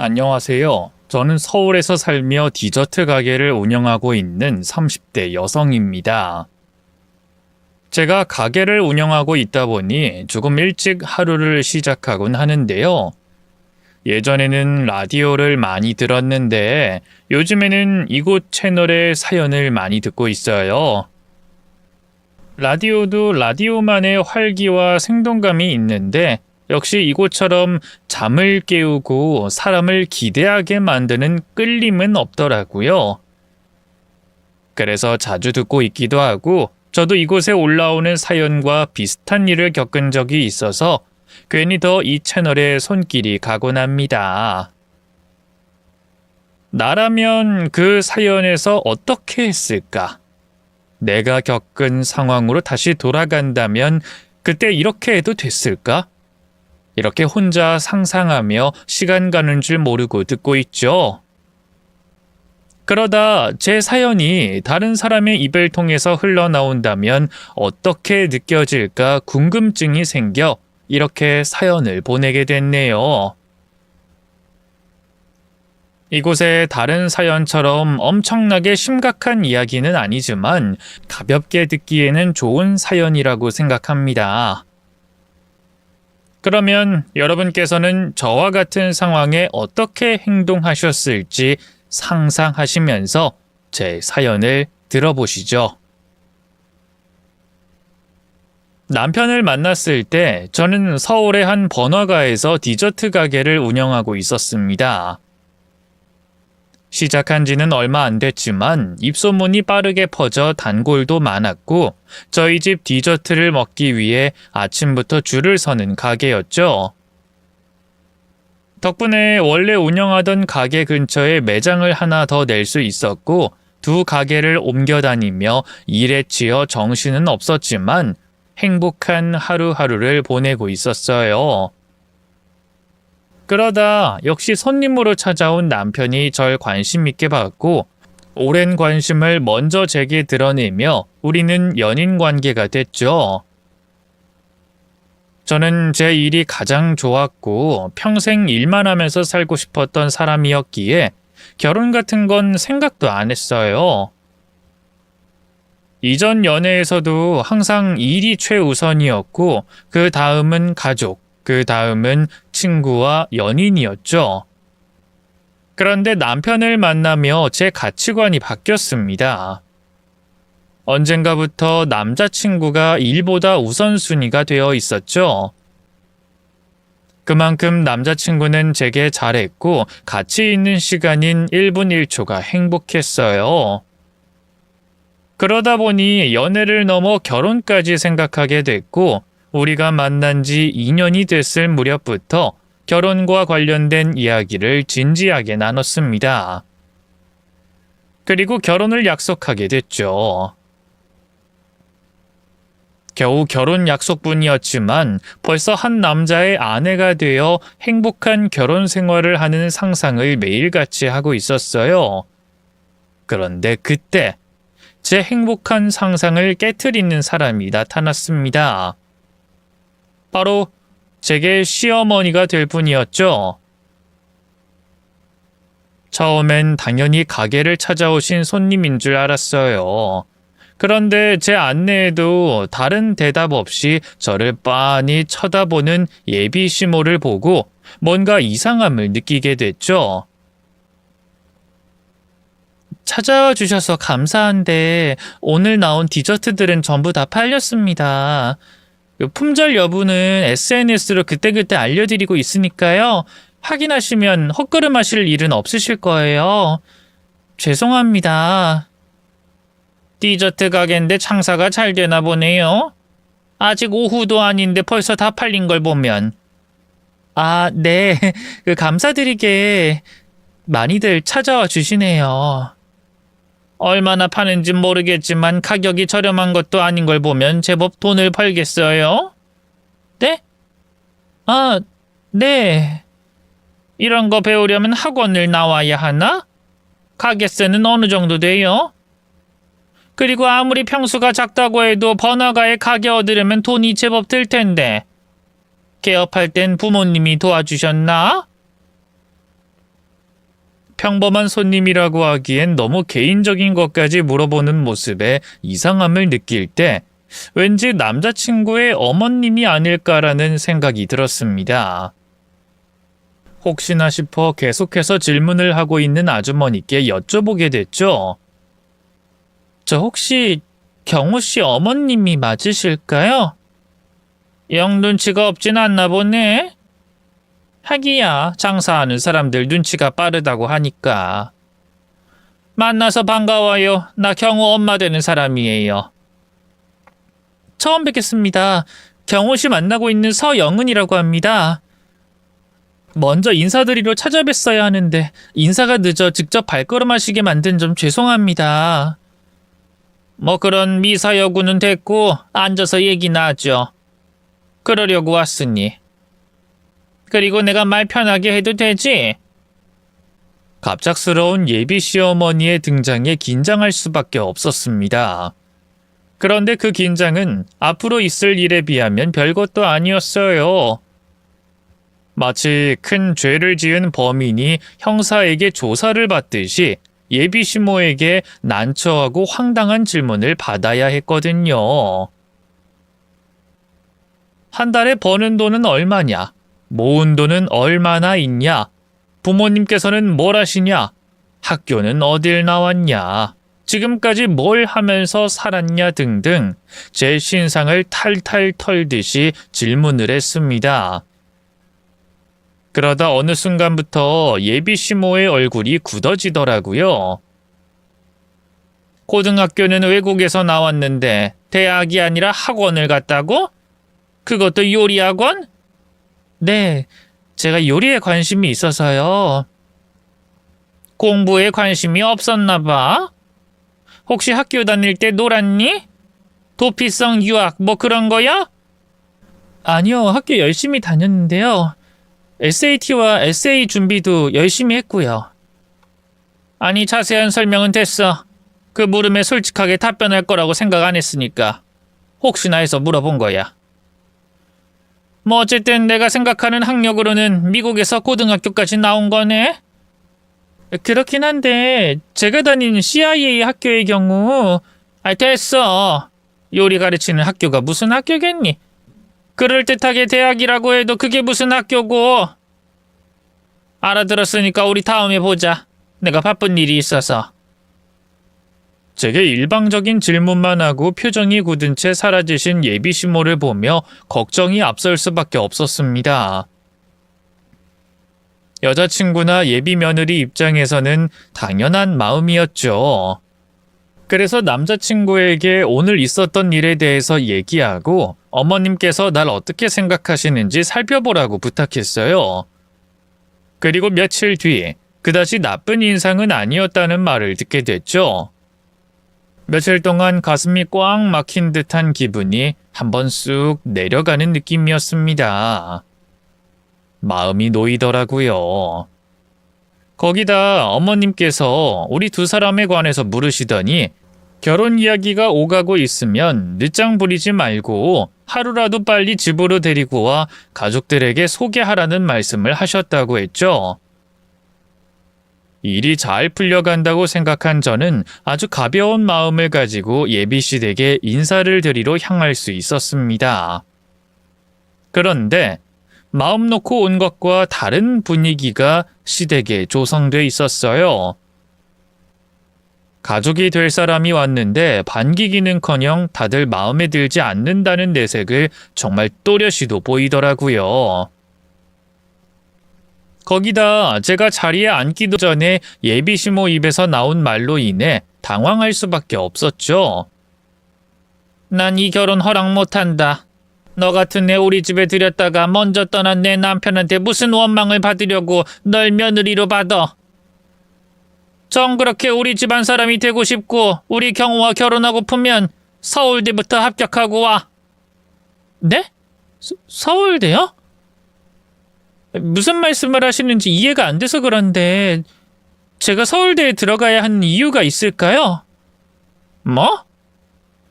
안녕하세요. 저는 서울에서 살며 디저트 가게를 운영하고 있는 30대 여성입니다. 제가 가게를 운영하고 있다 보니 조금 일찍 하루를 시작하곤 하는데요. 예전에는 라디오를 많이 들었는데 요즘에는 이곳 채널의 사연을 많이 듣고 있어요. 라디오도 라디오만의 활기와 생동감이 있는데 역시 이곳처럼 잠을 깨우고 사람을 기대하게 만드는 끌림은 없더라고요. 그래서 자주 듣고 있기도 하고 저도 이곳에 올라오는 사연과 비슷한 일을 겪은 적이 있어서 괜히 더 이 채널에 손길이 가곤 합니다. 나라면 그 사연에서 어떻게 했을까? 내가 겪은 상황으로 다시 돌아간다면 그때 이렇게 해도 됐을까? 이렇게 혼자 상상하며 시간 가는 줄 모르고 듣고 있죠. 그러다 제 사연이 다른 사람의 입을 통해서 흘러나온다면 어떻게 느껴질까 궁금증이 생겨 이렇게 사연을 보내게 됐네요. 이곳에 다른 사연처럼 엄청나게 심각한 이야기는 아니지만 가볍게 듣기에는 좋은 사연이라고 생각합니다. 그러면 여러분께서는 저와 같은 상황에 어떻게 행동하셨을지 상상하시면서 제 사연을 들어보시죠. 남편을 만났을 때 저는 서울의 한 번화가에서 디저트 가게를 운영하고 있었습니다. 시작한 지는 얼마 안 됐지만 입소문이 빠르게 퍼져 단골도 많았고 저희 집 디저트를 먹기 위해 아침부터 줄을 서는 가게였죠. 덕분에 원래 운영하던 가게 근처에 매장을 하나 더 낼 수 있었고 두 가게를 옮겨 다니며 일에 치여 정신은 없었지만 행복한 하루하루를 보내고 있었어요. 그러다 역시 손님으로 찾아온 남편이 절 관심 있게 봤고 오랜 관심을 먼저 제게 드러내며 우리는 연인 관계가 됐죠. 저는 제 일이 가장 좋았고 평생 일만 하면서 살고 싶었던 사람이었기에 결혼 같은 건 생각도 안 했어요. 이전 연애에서도 항상 일이 최우선이었고 그 다음은 가족, 그 다음은 친구와 연인이었죠. 그런데 남편을 만나며 제 가치관이 바뀌었습니다. 언젠가부터 남자친구가 일보다 우선순위가 되어 있었죠. 그만큼 남자친구는 제게 잘했고 가치 있는 시간인 1분 1초가 행복했어요. 그러다 보니 연애를 넘어 결혼까지 생각하게 됐고 우리가 만난 지 2년이 됐을 무렵부터 결혼과 관련된 이야기를 진지하게 나눴습니다. 그리고 결혼을 약속하게 됐죠. 겨우 결혼 약속뿐이었지만 벌써 한 남자의 아내가 되어 행복한 결혼 생활을 하는 상상을 매일같이 하고 있었어요. 그런데 그때 제 행복한 상상을 깨트리는 사람이 나타났습니다. 바로 제게 시어머니가 될 분이었죠. 처음엔 당연히 가게를 찾아오신 손님인 줄 알았어요. 그런데 제 안내에도 다른 대답 없이 저를 빤히 쳐다보는 예비 시모를 보고 뭔가 이상함을 느끼게 됐죠. 찾아와 주셔서 감사한데 오늘 나온 디저트들은 전부 다 팔렸습니다. 품절 여부는 SNS로 그때그때 알려드리고 있으니까요. 확인하시면 헛걸음하실 일은 없으실 거예요. 죄송합니다. 디저트 가게인데 장사가 잘 되나 보네요. 아직 오후도 아닌데 벌써 다 팔린 걸 보면. 아, 네. 감사드리게 많이들 찾아와 주시네요. 얼마나 파는진 모르겠지만 가격이 저렴한 것도 아닌 걸 보면 제법 돈을 벌겠어요? 네? 아, 네. 이런 거 배우려면 학원을 나와야 하나? 가게세는 어느 정도 돼요? 그리고 아무리 평수가 작다고 해도 번화가에 가게 얻으려면 돈이 제법 들 텐데. 개업할 땐 부모님이 도와주셨나? 평범한 손님이라고 하기엔 너무 개인적인 것까지 물어보는 모습에 이상함을 느낄 때 왠지 남자친구의 어머님이 아닐까라는 생각이 들었습니다. 혹시나 싶어 계속해서 질문을 하고 있는 아주머니께 여쭤보게 됐죠. 저 혹시 경호 씨 어머님이 맞으실까요? 영 눈치가 없진 않나 보네. 하기야 장사하는 사람들 눈치가 빠르다고 하니까. 만나서 반가워요. 나 경호 엄마 되는 사람이에요. 처음 뵙겠습니다. 경호 씨 만나고 있는 서영은이라고 합니다. 먼저 인사드리러 찾아뵀어야 하는데 인사가 늦어 직접 발걸음하시게 만든 점 죄송합니다. 뭐 그런 미사여구는 됐고 앉아서 얘기나 하죠. 그러려고 왔으니. 그리고 내가 말 편하게 해도 되지? 갑작스러운 예비 시어머니의 등장에 긴장할 수밖에 없었습니다. 그런데 그 긴장은 앞으로 있을 일에 비하면 별것도 아니었어요. 마치 큰 죄를 지은 범인이 형사에게 조사를 받듯이 예비 시모에게 난처하고 황당한 질문을 받아야 했거든요. 한 달에 버는 돈은 얼마냐? 모은 돈은 얼마나 있냐? 부모님께서는 뭘 하시냐? 학교는 어딜 나왔냐? 지금까지 뭘 하면서 살았냐 등등 제 신상을 탈탈 털듯이 질문을 했습니다. 그러다 어느 순간부터 예비 시모의 얼굴이 굳어지더라고요. 고등학교는 외국에서 나왔는데 대학이 아니라 학원을 갔다고? 그것도 요리학원? 네, 제가 요리에 관심이 있어서요. 공부에 관심이 없었나 봐? 혹시 학교 다닐 때 놀았니? 도피성 유학 뭐 그런 거야? 아니요, 학교 열심히 다녔는데요. SAT와 essay 준비도 열심히 했고요. 아니, 자세한 설명은 됐어. 그 물음에 솔직하게 답변할 거라고 생각 안 했으니까. 혹시나 해서 물어본 거야. 뭐 어쨌든 내가 생각하는 학력으로는 미국에서 고등학교까지 나온 거네? 그렇긴 한데 제가 다닌 CIA 학교의 경우 됐어. 요리 가르치는 학교가 무슨 학교겠니? 그럴듯하게 대학이라고 해도 그게 무슨 학교고. 알아들었으니까 우리 다음에 보자. 내가 바쁜 일이 있어서. 제게 일방적인 질문만 하고 표정이 굳은 채 사라지신 예비 시모를 보며 걱정이 앞설 수밖에 없었습니다. 여자친구나 예비 며느리 입장에서는 당연한 마음이었죠. 그래서 남자친구에게 오늘 있었던 일에 대해서 얘기하고 어머님께서 날 어떻게 생각하시는지 살펴보라고 부탁했어요. 그리고 며칠 뒤 그다지 나쁜 인상은 아니었다는 말을 듣게 됐죠. 며칠 동안 가슴이 꽉 막힌 듯한 기분이 한번 쑥 내려가는 느낌이었습니다. 마음이 놓이더라고요. 거기다 어머님께서 우리 두 사람에 관해서 물으시더니 결혼 이야기가 오가고 있으면 늦장 부리지 말고 하루라도 빨리 집으로 데리고 와 가족들에게 소개하라는 말씀을 하셨다고 했죠. 일이 잘 풀려간다고 생각한 저는 아주 가벼운 마음을 가지고 예비씨 댁에 인사를 드리러 향할 수 있었습니다. 그런데 마음 놓고 온 것과 다른 분위기가 시댁에 조성돼 있었어요. 가족이 될 사람이 왔는데 반기기는커녕 다들 마음에 들지 않는다는 내색을 정말 또렷이도 보이더라고요. 거기다 제가 자리에 앉기도 전에 예비 시모 입에서 나온 말로 인해 당황할 수밖에 없었죠. 난 이 결혼 허락 못한다. 너 같은 애 우리 집에 들였다가 먼저 떠난 내 남편한테 무슨 원망을 받으려고 널 며느리로 받아. 정 그렇게 우리 집안 사람이 되고 싶고 우리 경호와 결혼하고프면 서울대부터 합격하고 와. 네? 서울대요? 무슨 말씀을 하시는지 이해가 안 돼서 그런데 제가 서울대에 들어가야 하는 이유가 있을까요? 뭐?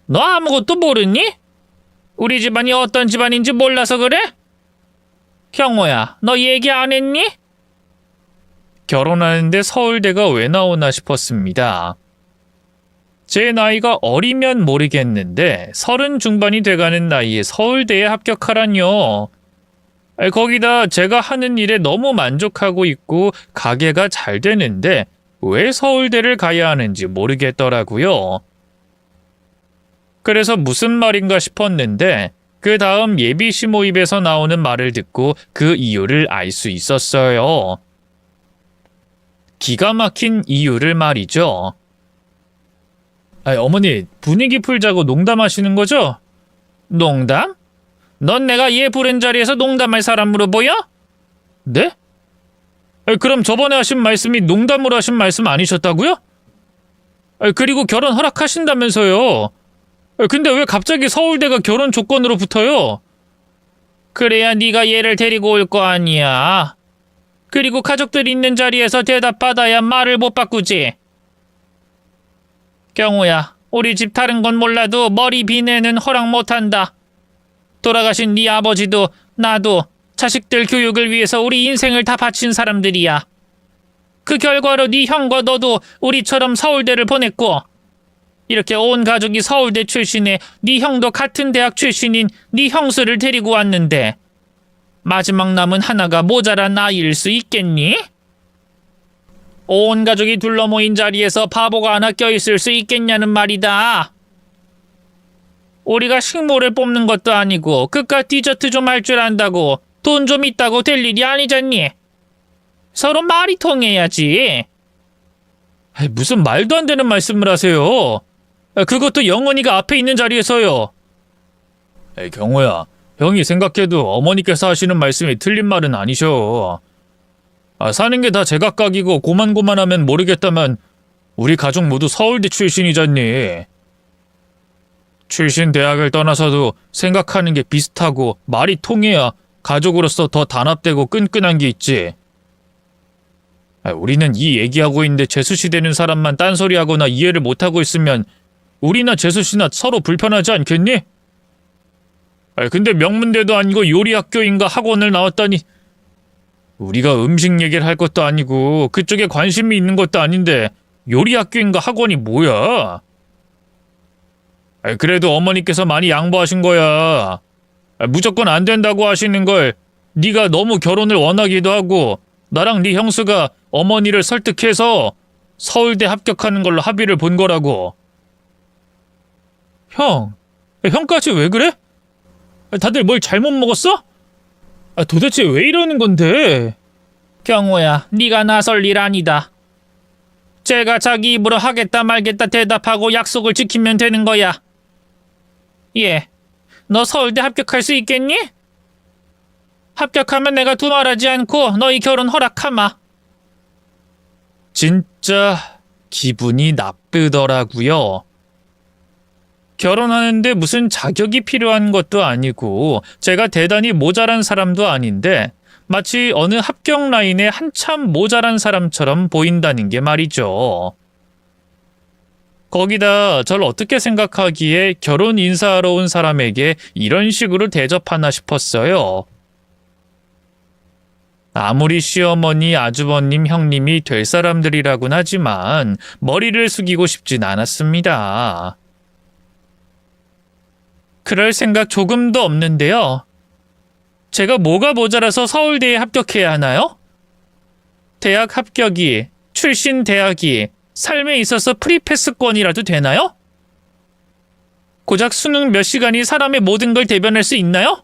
너 아무것도 모르니? 우리 집안이 어떤 집안인지 몰라서 그래? 경호야, 너 얘기 안 했니? 결혼하는데 서울대가 왜 나오나 싶었습니다. 제 나이가 어리면 모르겠는데 30 중반이 돼가는 나이에 서울대에 합격하라뇨. 거기다 제가 하는 일에 너무 만족하고 있고 가게가 잘 되는데 왜 서울대를 가야 하는지 모르겠더라고요. 그래서 무슨 말인가 싶었는데 그 다음 예비 시모 입에서 나오는 말을 듣고 그 이유를 알 수 있었어요. 기가 막힌 이유를 말이죠. 어머니, 분위기 풀자고 농담하시는 거죠? 농담? 넌 내가 얘 부른 자리에서 농담할 사람으로 보여? 네? 그럼 저번에 하신 말씀이 농담으로 하신 말씀 아니셨다고요? 그리고 결혼 허락하신다면서요. 근데 왜 갑자기 서울대가 결혼 조건으로 붙어요? 그래야 네가 얘를 데리고 올 거 아니야. 그리고 가족들이 있는 자리에서 대답받아야 말을 못 바꾸지. 경우야, 우리 집 다른 건 몰라도 머리 비내는 허락 못한다. 돌아가신 네 아버지도 나도 자식들 교육을 위해서 우리 인생을 다 바친 사람들이야. 그 결과로 네 형과 너도 우리처럼 서울대를 보냈고 이렇게 온 가족이 서울대 출신에 네 형도 같은 대학 출신인 네 형수를 데리고 왔는데 마지막 남은 하나가 모자란 아이일 수 있겠니? 온 가족이 둘러 모인 자리에서 바보가 하나 껴있을 수 있겠냐는 말이다. 우리가 식모를 뽑는 것도 아니고 그깟 디저트 좀 할 줄 안다고 돈 좀 있다고 될 일이 아니잖니. 서로 말이 통해야지. 무슨 말도 안 되는 말씀을 하세요. 그것도 영원이가 앞에 있는 자리에서요. 경호야, 형이 생각해도 어머니께서 하시는 말씀이 틀린 말은 아니셔. 사는 게 다 제각각이고 고만고만하면 모르겠다만 우리 가족 모두 서울대 출신이잖니. 출신 대학을 떠나서도 생각하는 게 비슷하고 말이 통해야 가족으로서 더 단합되고 끈끈한 게 있지. 우리는 이 얘기하고 있는데 재수씨 되는 사람만 딴소리하거나 이해를 못하고 있으면 우리나 재수씨나 서로 불편하지 않겠니? 근데 명문대도 아니고 요리학교인가 학원을 나왔다니 우리가 음식 얘기를 할 것도 아니고 그쪽에 관심이 있는 것도 아닌데 요리학교인가 학원이 뭐야? 그래도 어머니께서 많이 양보하신 거야. 무조건 안 된다고 하시는 걸 네가 너무 결혼을 원하기도 하고 나랑 네 형수가 어머니를 설득해서 서울대 합격하는 걸로 합의를 본 거라고. 형까지 왜 그래? 다들 뭘 잘못 먹었어? 도대체 왜 이러는 건데? 경호야, 네가 나설 일 아니다. 제가 자기 입으로 하겠다 말겠다 대답하고 약속을 지키면 되는 거야. 예, 너 서울대 합격할 수 있겠니? 합격하면 내가 두말하지 않고 너희 결혼 허락하마. 진짜 기분이 나쁘더라고요. 결혼하는데 무슨 자격이 필요한 것도 아니고 제가 대단히 모자란 사람도 아닌데 마치 어느 합격 라인에 한참 모자란 사람처럼 보인다는 게 말이죠. 거기다 절 어떻게 생각하기에 결혼 인사하러 온 사람에게 이런 식으로 대접하나 싶었어요. 아무리 시어머니, 아주버님, 형님이 될 사람들이라곤 하지만 머리를 숙이고 싶진 않았습니다. 그럴 생각 조금도 없는데요. 제가 뭐가 모자라서 서울대에 합격해야 하나요? 대학 합격이, 출신 대학이 삶에 있어서 프리패스권이라도 되나요? 고작 수능 몇 시간이 사람의 모든 걸 대변할 수 있나요?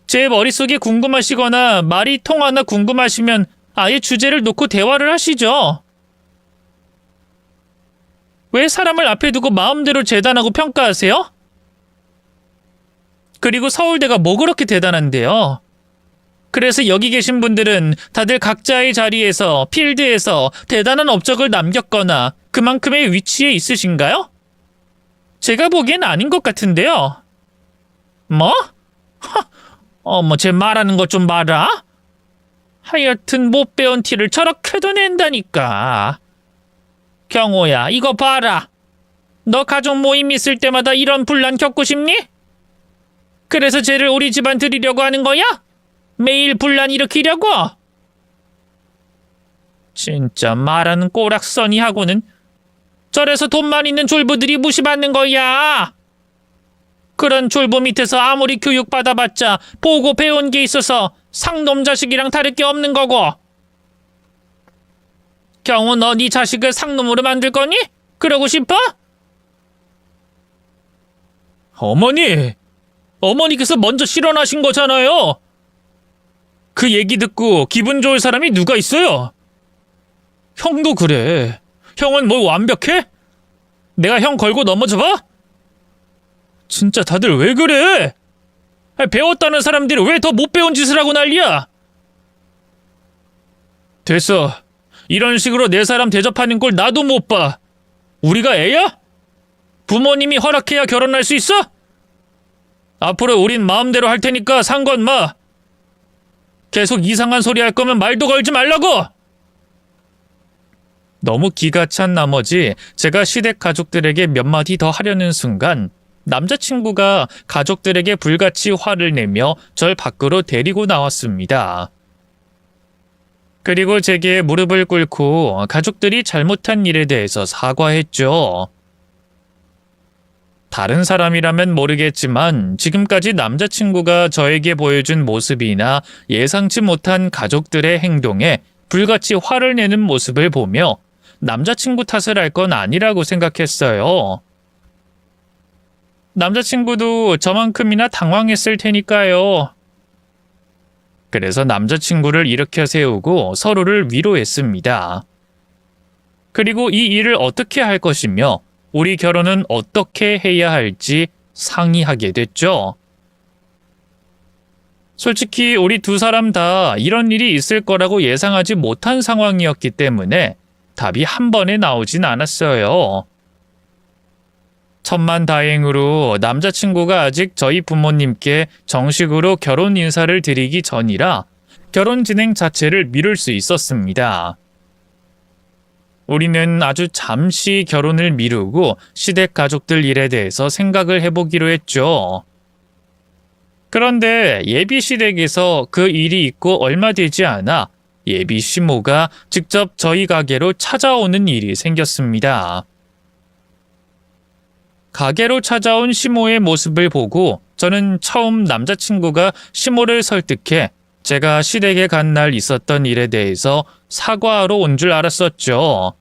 제 머릿속이 궁금하시거나 말이 통하나 궁금하시면 아예 주제를 놓고 대화를 하시죠. 왜 사람을 앞에 두고 마음대로 재단하고 평가하세요? 그리고 서울대가 뭐 그렇게 대단한데요? 그래서 여기 계신 분들은 다들 각자의 자리에서, 필드에서 대단한 업적을 남겼거나 그만큼의 위치에 있으신가요? 제가 보기엔 아닌 것 같은데요. 뭐? 제 말하는 것 좀 봐라. 하여튼 못 배운 티를 저렇게도 낸다니까. 경호야, 이거 봐라. 너 가족 모임 있을 때마다 이런 분란 겪고 싶니? 그래서 쟤를 우리 집안 들이려고 하는 거야? 매일 분란 일으키려고? 진짜 말하는 꼬락서니하고는. 저래서 돈만 있는 졸부들이 무시받는 거야. 그런 졸부 밑에서 아무리 교육받아봤자 보고 배운 게 있어서 상놈 자식이랑 다를 게 없는 거고. 경우 너 네 자식을 상놈으로 만들 거니? 그러고 싶어? 어머니께서 먼저 실언하신 거잖아요. 그 얘기 듣고 기분 좋을 사람이 누가 있어요? 형도 그래. 형은 뭐 완벽해? 내가 형 걸고 넘어져봐? 진짜 다들 왜 그래? 배웠다는 사람들이 왜 더 못 배운 짓을 하고 난리야? 됐어. 이런 식으로 내 사람 대접하는 걸 나도 못 봐. 우리가 애야? 부모님이 허락해야 결혼할 수 있어? 앞으로 우린 마음대로 할 테니까 상관 마. 계속 이상한 소리 할 거면 말도 걸지 말라고! 너무 기가 찬 나머지 제가 시댁 가족들에게 몇 마디 더 하려는 순간 남자친구가 가족들에게 불같이 화를 내며 절 밖으로 데리고 나왔습니다. 그리고 제게 무릎을 꿇고 가족들이 잘못한 일에 대해서 사과했죠. 다른 사람이라면 모르겠지만 지금까지 남자친구가 저에게 보여준 모습이나 예상치 못한 가족들의 행동에 불같이 화를 내는 모습을 보며 남자친구 탓을 할 건 아니라고 생각했어요. 남자친구도 저만큼이나 당황했을 테니까요. 그래서 남자친구를 일으켜 세우고 서로를 위로했습니다. 그리고 이 일을 어떻게 할 것이며 우리 결혼은 어떻게 해야 할지 상의하게 됐죠. 솔직히 우리 두 사람 다 이런 일이 있을 거라고 예상하지 못한 상황이었기 때문에 답이 한 번에 나오진 않았어요. 천만다행으로 남자친구가 아직 저희 부모님께 정식으로 결혼 인사를 드리기 전이라 결혼 진행 자체를 미룰 수 있었습니다. 우리는 아주 잠시 결혼을 미루고 시댁 가족들 일에 대해서 생각을 해보기로 했죠. 그런데 예비 시댁에서 그 일이 있고 얼마 되지 않아 예비 시모가 직접 저희 가게로 찾아오는 일이 생겼습니다. 가게로 찾아온 시모의 모습을 보고 저는 처음 남자친구가 시모를 설득해 제가 시댁에 간 날 있었던 일에 대해서 사과하러 온 줄 알았었죠.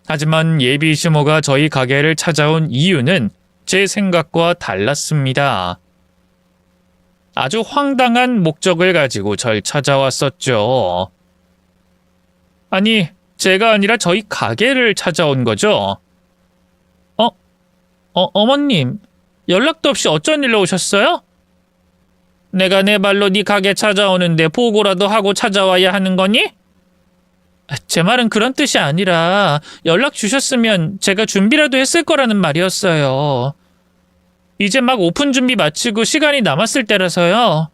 하지만 예비 시모가 저희 가게를 찾아온 이유는 제 생각과 달랐습니다. 아주 황당한 목적을 가지고 절 찾아왔었죠. 아니, 제가 아니라 저희 가게를 찾아온 거죠. 어머님, 연락도 없이 어쩐 일로 오셨어요? 내가 내 발로 네 가게 찾아오는데 보고라도 하고 찾아와야 하는 거니? 제 말은 그런 뜻이 아니라 연락 주셨으면 제가 준비라도 했을 거라는 말이었어요. 이제 막 오픈 준비 마치고 시간이 남았을 때라서요.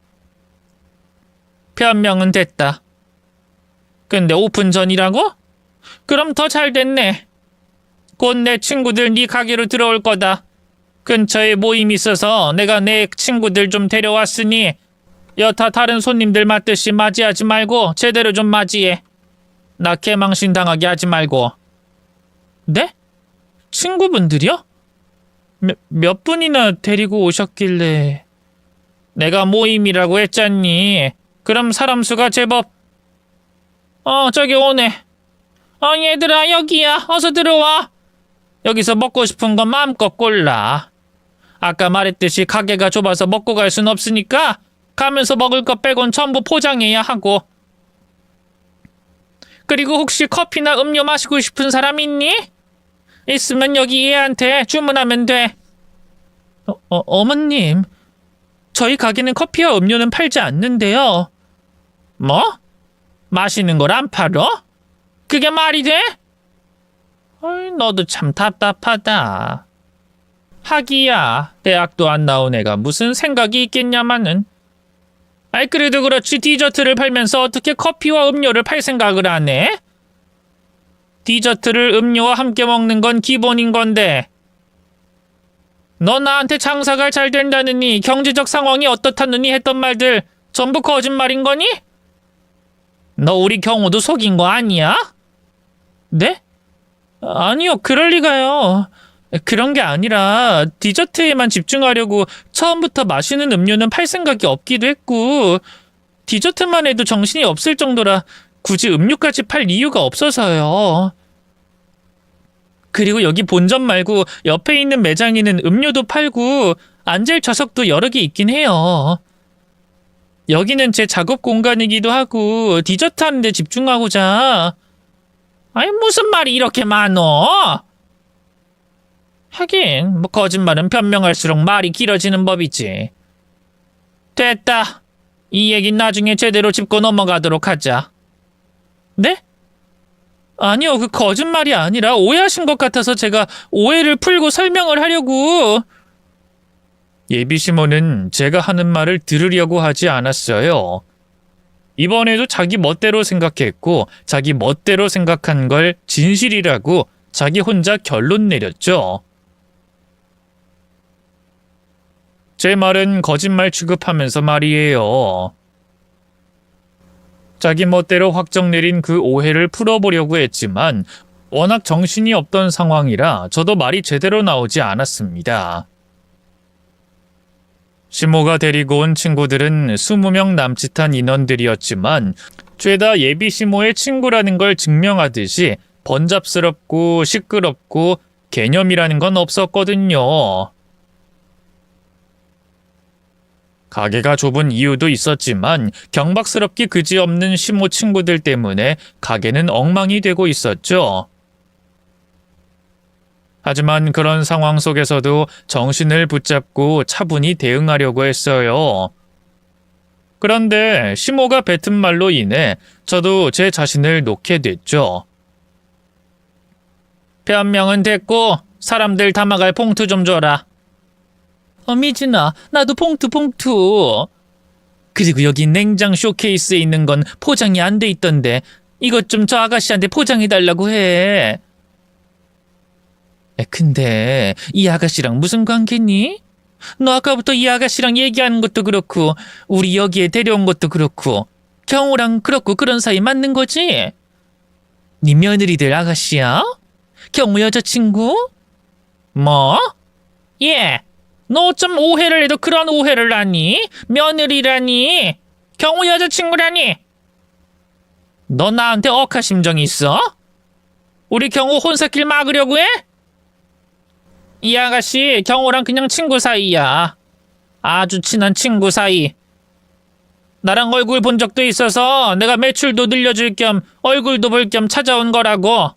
변명은 됐다. 근데 오픈 전이라고? 그럼 더 잘 됐네. 곧 내 친구들 네 가게로 들어올 거다. 근처에 모임이 있어서 내가 내 친구들 좀 데려왔으니 여타 다른 손님들 맞듯이 맞이하지 말고 제대로 좀 맞이해. 나 개망신 당하게 하지 말고. 네? 친구분들이요? 몇 분이나 데리고 오셨길래. 내가 모임이라고 했잖니. 그럼 사람 수가 제법. 저기 오네. 얘들아 여기야. 어서 들어와. 여기서 먹고 싶은 거 마음껏 골라. 아까 말했듯이 가게가 좁아서 먹고 갈 순 없으니까 가면서 먹을 거 빼곤 전부 포장해야 하고. 그리고 혹시 커피나 음료 마시고 싶은 사람 있니? 있으면 여기 얘한테 주문하면 돼. 어머님, 저희 가게는 커피와 음료는 팔지 않는데요. 뭐? 마시는 걸 안 팔어? 그게 말이 돼? 너도 참 답답하다. 하기야, 대학도 안 나온 애가 무슨 생각이 있겠냐마는. 그래도 그렇지 디저트를 팔면서 어떻게 커피와 음료를 팔 생각을 안 해? 디저트를 음료와 함께 먹는 건 기본인 건데. 너 나한테 장사가 잘 된다느니 경제적 상황이 어떻다느니 했던 말들 전부 거짓말인 거니? 너 우리 경호도 속인 거 아니야? 네? 아니요, 그럴 리가요. 그런 게 아니라 디저트에만 집중하려고 처음부터 마시는 음료는 팔 생각이 없기도 했고 디저트만 해도 정신이 없을 정도라 굳이 음료까지 팔 이유가 없어서요. 그리고 여기 본점 말고 옆에 있는 매장에는 음료도 팔고 앉을 좌석도 여러 개 있긴 해요. 여기는 제 작업 공간이기도 하고 디저트 하는데 집중하고자. 아니 무슨 말이 이렇게 많어? 하긴 뭐 거짓말은 변명할수록 말이 길어지는 법이지. 됐다. 이 얘긴 나중에 제대로 짚고 넘어가도록 하자. 네? 아니요, 그 거짓말이 아니라 오해하신 것 같아서 제가 오해를 풀고 설명을 하려고. 예비시모는 제가 하는 말을 들으려고 하지 않았어요. 이번에도 자기 멋대로 생각했고 자기 멋대로 생각한 걸 진실이라고 자기 혼자 결론 내렸죠. 제 말은 거짓말 취급하면서 말이에요. 자기 멋대로 확정 내린 그 오해를 풀어보려고 했지만 워낙 정신이 없던 상황이라 저도 말이 제대로 나오지 않았습니다. 시모가 데리고 온 친구들은 20명 남짓한 인원들이었지만 죄다 예비 시모의 친구라는 걸 증명하듯이 번잡스럽고 시끄럽고 개념이라는 건 없었거든요. 가게가 좁은 이유도 있었지만 경박스럽기 그지없는 시모 친구들 때문에 가게는 엉망이 되고 있었죠. 하지만 그런 상황 속에서도 정신을 붙잡고 차분히 대응하려고 했어요. 그런데 시모가 뱉은 말로 인해 저도 제 자신을 놓게 됐죠. 변명은 됐고 사람들 담아갈 봉투 좀 줘라. 미진아, 나도 봉투. 그리고 여기 냉장 쇼케이스에 있는 건 포장이 안 돼 있던데 이것 좀 저 아가씨한테 포장해달라고 해. 근데 이 아가씨랑 무슨 관계니? 너 아까부터 이 아가씨랑 얘기하는 것도 그렇고 우리 여기에 데려온 것도 그렇고 경호랑 그렇고 그런 사이 맞는 거지? 네 며느리들 아가씨야? 경호 여자친구? 뭐? 예. 너 좀 오해를 해도 그런 오해를 하니? 며느리라니? 경호 여자친구라니? 너 나한테 억하심정이 있어? 우리 경호 혼사길 막으려고 해? 이 아가씨 경호랑 그냥 친구 사이야. 아주 친한 친구 사이. 나랑 얼굴 본 적도 있어서 내가 매출도 늘려줄 겸 얼굴도 볼 겸 찾아온 거라고.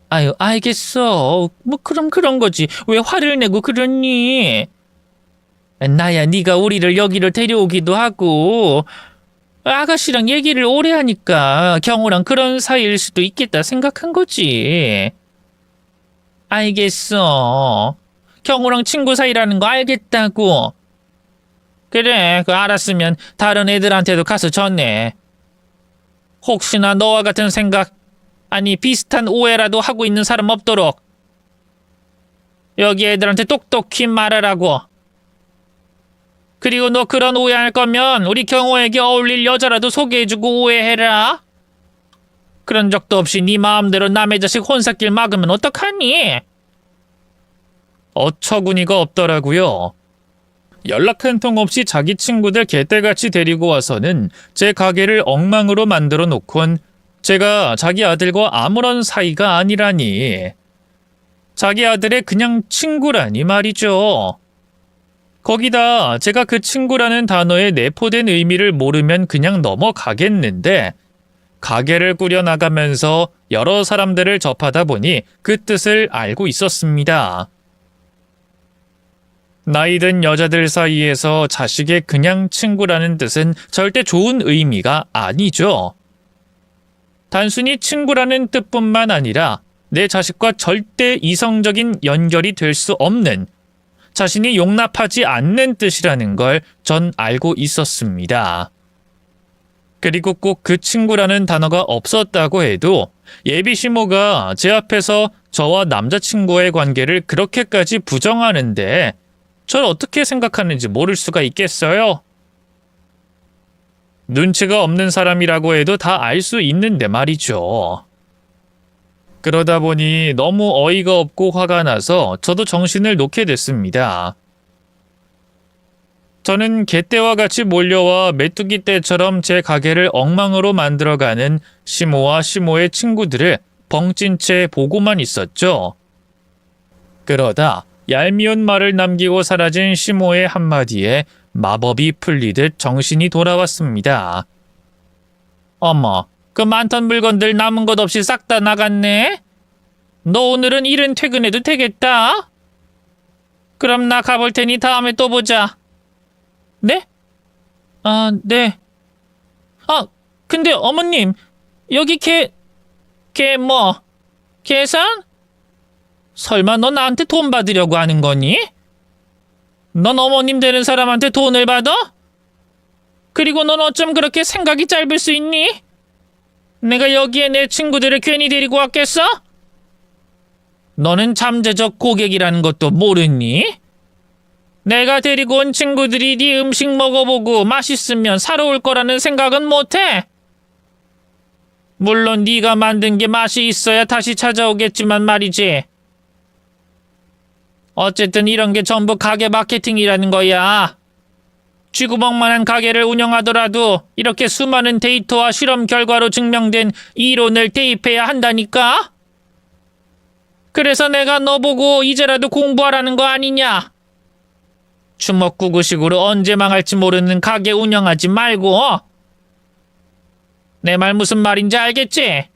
아유, 알겠어. 뭐 그럼 그런 거지. 왜 화를 내고 그러니? 나야 네가 우리를 여기를 데려오기도 하고 아가씨랑 얘기를 오래 하니까 경호랑 그런 사이일 수도 있겠다 생각한 거지. 알겠어. 경호랑 친구 사이라는 거 알겠다고. 그래, 그 알았으면 다른 애들한테도 가서 전해. 혹시나 너와 같은 생각 아니 비슷한 오해라도 하고 있는 사람 없도록 여기 애들한테 똑똑히 말하라고. 그리고 너 그런 오해할 거면 우리 경호에게 어울릴 여자라도 소개해주고 오해해라. 그런 적도 없이 네 마음대로 남의 자식 혼사길 막으면 어떡하니? 어처구니가 없더라고요. 연락 한 통 없이 자기 친구들 개떼같이 데리고 와서는 제 가게를 엉망으로 만들어 놓곤 제가 자기 아들과 아무런 사이가 아니라니. 자기 아들의 그냥 친구라니 말이죠. 거기다 제가 그 친구라는 단어에 내포된 의미를 모르면 그냥 넘어가겠는데 가게를 꾸려나가면서 여러 사람들을 접하다 보니 그 뜻을 알고 있었습니다. 나이든 여자들 사이에서 자식의 그냥 친구라는 뜻은 절대 좋은 의미가 아니죠. 단순히 친구라는 뜻뿐만 아니라 내 자식과 절대 이성적인 연결이 될 수 없는, 자신이 용납하지 않는 뜻이라는 걸 전 알고 있었습니다. 그리고 꼭 그 친구라는 단어가 없었다고 해도 예비시모가 제 앞에서 저와 남자친구의 관계를 그렇게까지 부정하는데 절 어떻게 생각하는지 모를 수가 있겠어요? 눈치가 없는 사람이라고 해도 다 알 수 있는데 말이죠. 그러다 보니 너무 어이가 없고 화가 나서 저도 정신을 놓게 됐습니다. 저는 개떼와 같이 몰려와 메뚜기 떼처럼 제 가게를 엉망으로 만들어가는 시모와 시모의 친구들을 벙찐 채 보고만 있었죠. 그러다 얄미운 말을 남기고 사라진 시모의 한마디에 마법이 풀리듯 정신이 돌아왔습니다. 어머, 그 많던 물건들 남은 것 없이 싹 다 나갔네? 너 오늘은 일은 퇴근해도 되겠다? 그럼 나 가볼 테니 다음에 또 보자. 네? 아, 네. 아, 근데 어머님, 여기 뭐? 계산? 설마 너 나한테 돈 받으려고 하는 거니? 넌 어머님 되는 사람한테 돈을 받아? 그리고 넌 어쩜 그렇게 생각이 짧을 수 있니? 내가 여기에 내 친구들을 괜히 데리고 왔겠어? 너는 잠재적 고객이라는 것도 모르니? 내가 데리고 온 친구들이 네 음식 먹어보고 맛있으면 사러 올 거라는 생각은 못해? 물론 네가 만든 게 맛이 있어야 다시 찾아오겠지만 말이지. 어쨌든 이런 게 전부 가게 마케팅이라는 거야. 쥐구멍만한 가게를 운영하더라도 이렇게 수많은 데이터와 실험 결과로 증명된 이론을 대입해야 한다니까? 그래서 내가 너 보고 이제라도 공부하라는 거 아니냐? 주먹구구식으로 언제 망할지 모르는 가게 운영하지 말고. 내 말 무슨 말인지 알겠지?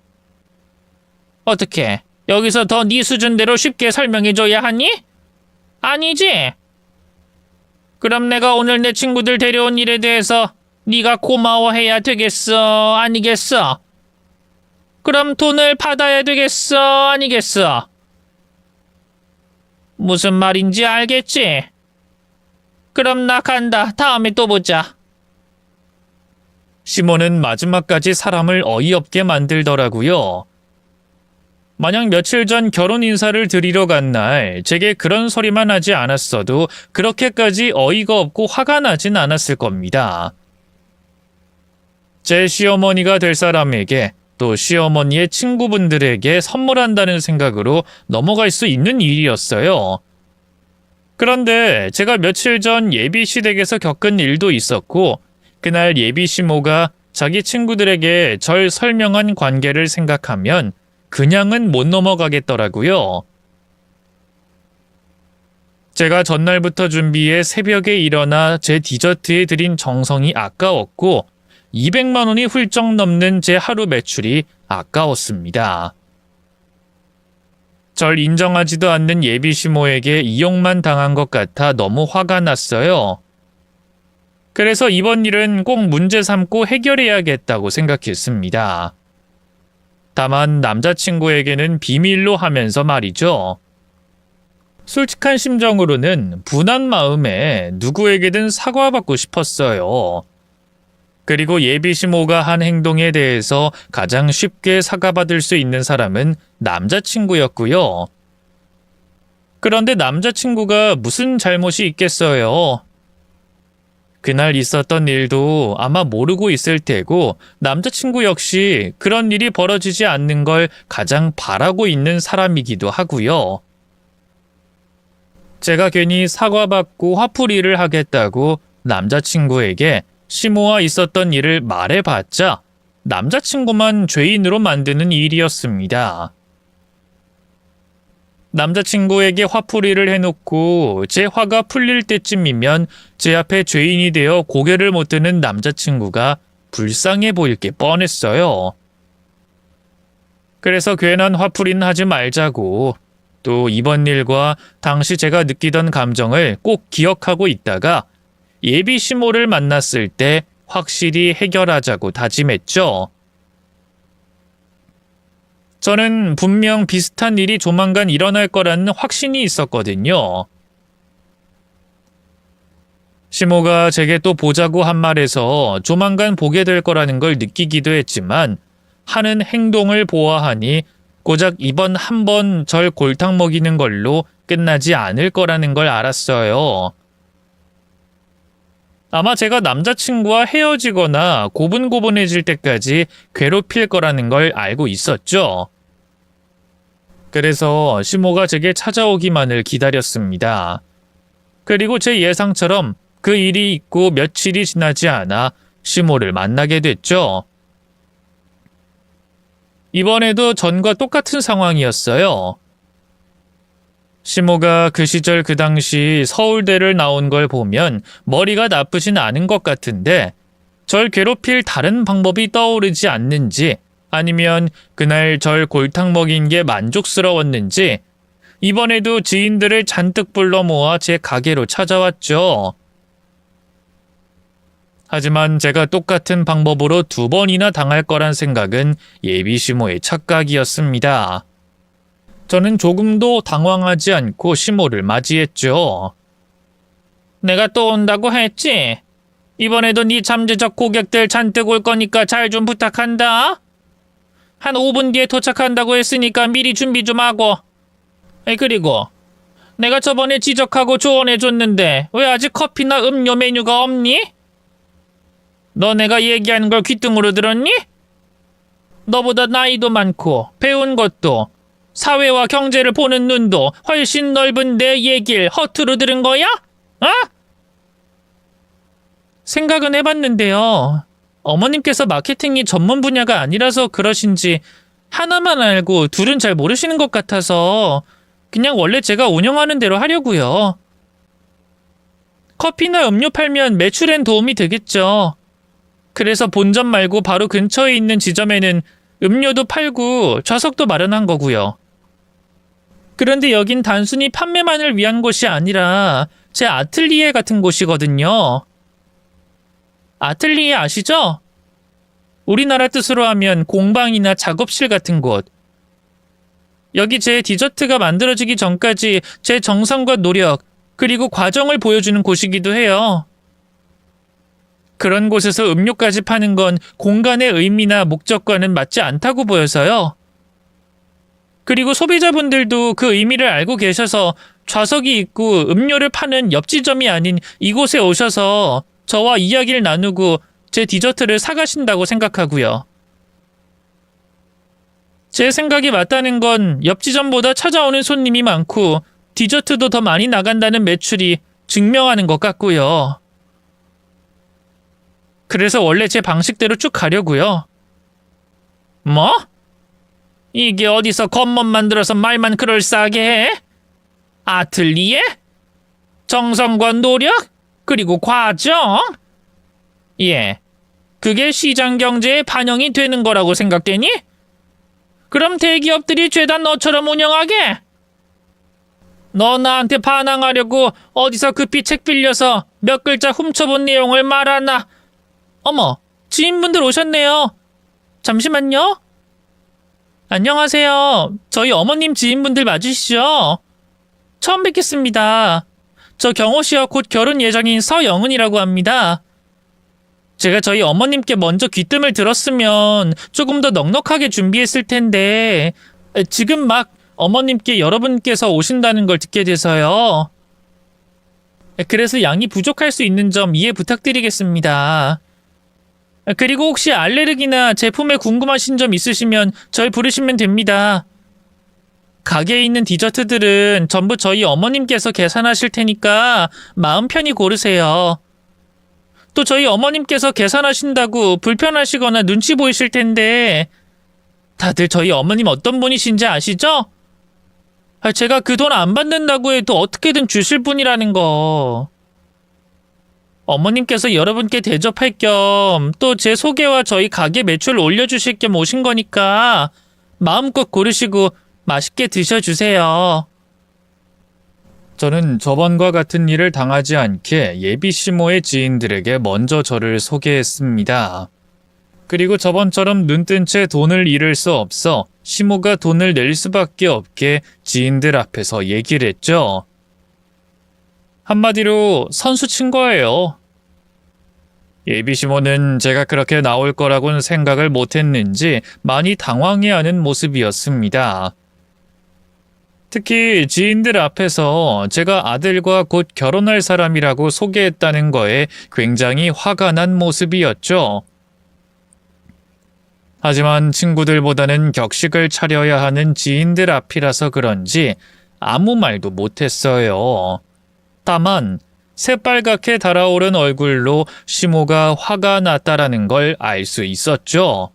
어떻게 여기서 더 네 수준대로 쉽게 설명해줘야 하니? 아니지? 그럼 내가 오늘 내 친구들 데려온 일에 대해서 네가 고마워해야 되겠어? 아니겠어? 그럼 돈을 받아야 되겠어? 아니겠어? 무슨 말인지 알겠지? 그럼 나 간다. 다음에 또 보자. 시몬은 마지막까지 사람을 어이없게 만들더라고요. 만약 며칠 전 결혼 인사를 드리러 간 날 제게 그런 소리만 하지 않았어도 그렇게까지 어이가 없고 화가 나진 않았을 겁니다. 제 시어머니가 될 사람에게 또 시어머니의 친구분들에게 선물한다는 생각으로 넘어갈 수 있는 일이었어요. 그런데 제가 며칠 전 예비시댁에서 겪은 일도 있었고 그날 예비시모가 자기 친구들에게 절 설명한 관계를 생각하면 그냥은 못 넘어가겠더라고요. 제가 전날부터 준비해 새벽에 일어나 제 디저트에 들인 정성이 아까웠고 200만 원이 훌쩍 넘는 제 하루 매출이 아까웠습니다. 절 인정하지도 않는 예비시모에게 이용만 당한 것 같아 너무 화가 났어요. 그래서 이번 일은 꼭 문제 삼고 해결해야겠다고 생각했습니다. 다만 남자친구에게는 비밀로 하면서 말이죠. 솔직한 심정으로는 분한 마음에 누구에게든 사과받고 싶었어요. 그리고 예비시모가 한 행동에 대해서 가장 쉽게 사과받을 수 있는 사람은 남자친구였고요. 그런데 남자친구가 무슨 잘못이 있겠어요? 그날 있었던 일도 아마 모르고 있을 테고 남자친구 역시 그런 일이 벌어지지 않는 걸 가장 바라고 있는 사람이기도 하고요. 제가 괜히 사과받고 화풀이를 하겠다고 남자친구에게 시모와 있었던 일을 말해봤자 남자친구만 죄인으로 만드는 일이었습니다. 남자친구에게 화풀이를 해놓고 제 화가 풀릴 때쯤이면 제 앞에 죄인이 되어 고개를 못 드는 남자친구가 불쌍해 보일 게 뻔했어요. 그래서 괜한 화풀이는 하지 말자고 또 이번 일과 당시 제가 느끼던 감정을 꼭 기억하고 있다가 예비시모를 만났을 때 확실히 해결하자고 다짐했죠. 저는 분명 비슷한 일이 조만간 일어날 거라는 확신이 있었거든요. 시모가 제게 또 보자고 한 말에서 조만간 보게 될 거라는 걸 느끼기도 했지만 하는 행동을 보아하니 고작 이번 한 번 절 골탕 먹이는 걸로 끝나지 않을 거라는 걸 알았어요. 아마 제가 남자친구와 헤어지거나 고분고분해질 때까지 괴롭힐 거라는 걸 알고 있었죠. 그래서 시모가 제게 찾아오기만을 기다렸습니다. 그리고 제 예상처럼 그 일이 있고 며칠이 지나지 않아 시모를 만나게 됐죠. 이번에도 전과 똑같은 상황이었어요. 시모가 그 시절 그 당시 서울대를 나온 걸 보면 머리가 나쁘진 않은 것 같은데 절 괴롭힐 다른 방법이 떠오르지 않는지 아니면 그날 절 골탕 먹인 게 만족스러웠는지 이번에도 지인들을 잔뜩 불러 모아 제 가게로 찾아왔죠. 하지만 제가 똑같은 방법으로 2번이나 당할 거란 생각은 예비 시모의 착각이었습니다. 저는 조금도 당황하지 않고 시모를 맞이했죠. 내가 또 온다고 했지? 이번에도 네 잠재적 고객들 잔뜩 올 거니까 잘 좀 부탁한다. 한 5분 뒤에 도착한다고 했으니까 미리 준비 좀 하고. 그리고 내가 저번에 지적하고 조언해줬는데 왜 아직 커피나 음료 메뉴가 없니? 너 내가 얘기하는 걸 귓등으로 들었니? 너보다 나이도 많고 배운 것도 사회와 경제를 보는 눈도 훨씬 넓은 내 얘기를 허투루 들은 거야? 어? 생각은 해봤는데요. 어머님께서 마케팅이 전문 분야가 아니라서 그러신지 하나만 알고 둘은 잘 모르시는 것 같아서 그냥 원래 제가 운영하는 대로 하려고요. 커피나 음료 팔면 매출엔 도움이 되겠죠. 그래서 본점 말고 바로 근처에 있는 지점에는 음료도 팔고 좌석도 마련한 거고요. 그런데 여긴 단순히 판매만을 위한 곳이 아니라 제 아틀리에 같은 곳이거든요. 아틀리에 아시죠? 우리나라 뜻으로 하면 공방이나 작업실 같은 곳. 여기 제 디저트가 만들어지기 전까지 제 정성과 노력, 그리고 과정을 보여주는 곳이기도 해요. 그런 곳에서 음료까지 파는 건 공간의 의미나 목적과는 맞지 않다고 보여서요. 그리고 소비자분들도 그 의미를 알고 계셔서 좌석이 있고 음료를 파는 옆 지점이 아닌 이곳에 오셔서 저와 이야기를 나누고 제 디저트를 사가신다고 생각하고요. 제 생각이 맞다는 건 옆 지점보다 찾아오는 손님이 많고 디저트도 더 많이 나간다는 매출이 증명하는 것 같고요. 그래서 원래 제 방식대로 쭉 가려고요. 뭐? 이게 어디서 겉멋 만들어서 말만 그럴싸하게 해? 아틀리에? 정성과 노력? 그리고 과정? 예, 그게 시장 경제에 반영이 되는 거라고 생각되니? 그럼 대기업들이 죄다 너처럼 운영하게? 너 나한테 반항하려고 어디서 급히 책 빌려서 몇 글자 훔쳐본 내용을 말하나? 어머, 지인분들 오셨네요. 잠시만요. 안녕하세요. 저희 어머님 지인분들 맞으시죠? 처음 뵙겠습니다. 저 경호씨와 곧 결혼 예정인 서영은이라고 합니다. 제가 저희 어머님께 먼저 귀뜸을 들었으면 조금 더 넉넉하게 준비했을 텐데 지금 막 어머님께 여러분께서 오신다는 걸 듣게 돼서요. 그래서 양이 부족할 수 있는 점 이해 부탁드리겠습니다. 그리고 혹시 알레르기나 제품에 궁금하신 점 있으시면 절 부르시면 됩니다. 가게에 있는 디저트들은 전부 저희 어머님께서 계산하실 테니까 마음 편히 고르세요. 또 저희 어머님께서 계산하신다고 불편하시거나 눈치 보이실 텐데 다들 저희 어머님 어떤 분이신지 아시죠? 제가 그 돈 안 받는다고 해도 어떻게든 주실 분이라는 거. 어머님께서 여러분께 대접할 겸 또 제 소개와 저희 가게 매출을 올려주실 겸 오신 거니까 마음껏 고르시고 맛있게 드셔주세요. 저는 저번과 같은 일을 당하지 않게 예비 시모의 지인들에게 먼저 저를 소개했습니다. 그리고 저번처럼 눈뜬 채 돈을 잃을 수 없어 시모가 돈을 낼 수밖에 없게 지인들 앞에서 얘기를 했죠. 한마디로 선수 친 거예요. 예비 시모는 제가 그렇게 나올 거라고는 생각을 못했는지 많이 당황해하는 모습이었습니다. 특히 지인들 앞에서 제가 아들과 곧 결혼할 사람이라고 소개했다는 거에 굉장히 화가 난 모습이었죠. 하지만 친구들보다는 격식을 차려야 하는 지인들 앞이라서 그런지 아무 말도 못했어요. 다만 새빨갛게 달아오른 얼굴로 시모가 화가 났다라는 걸 알 수 있었죠.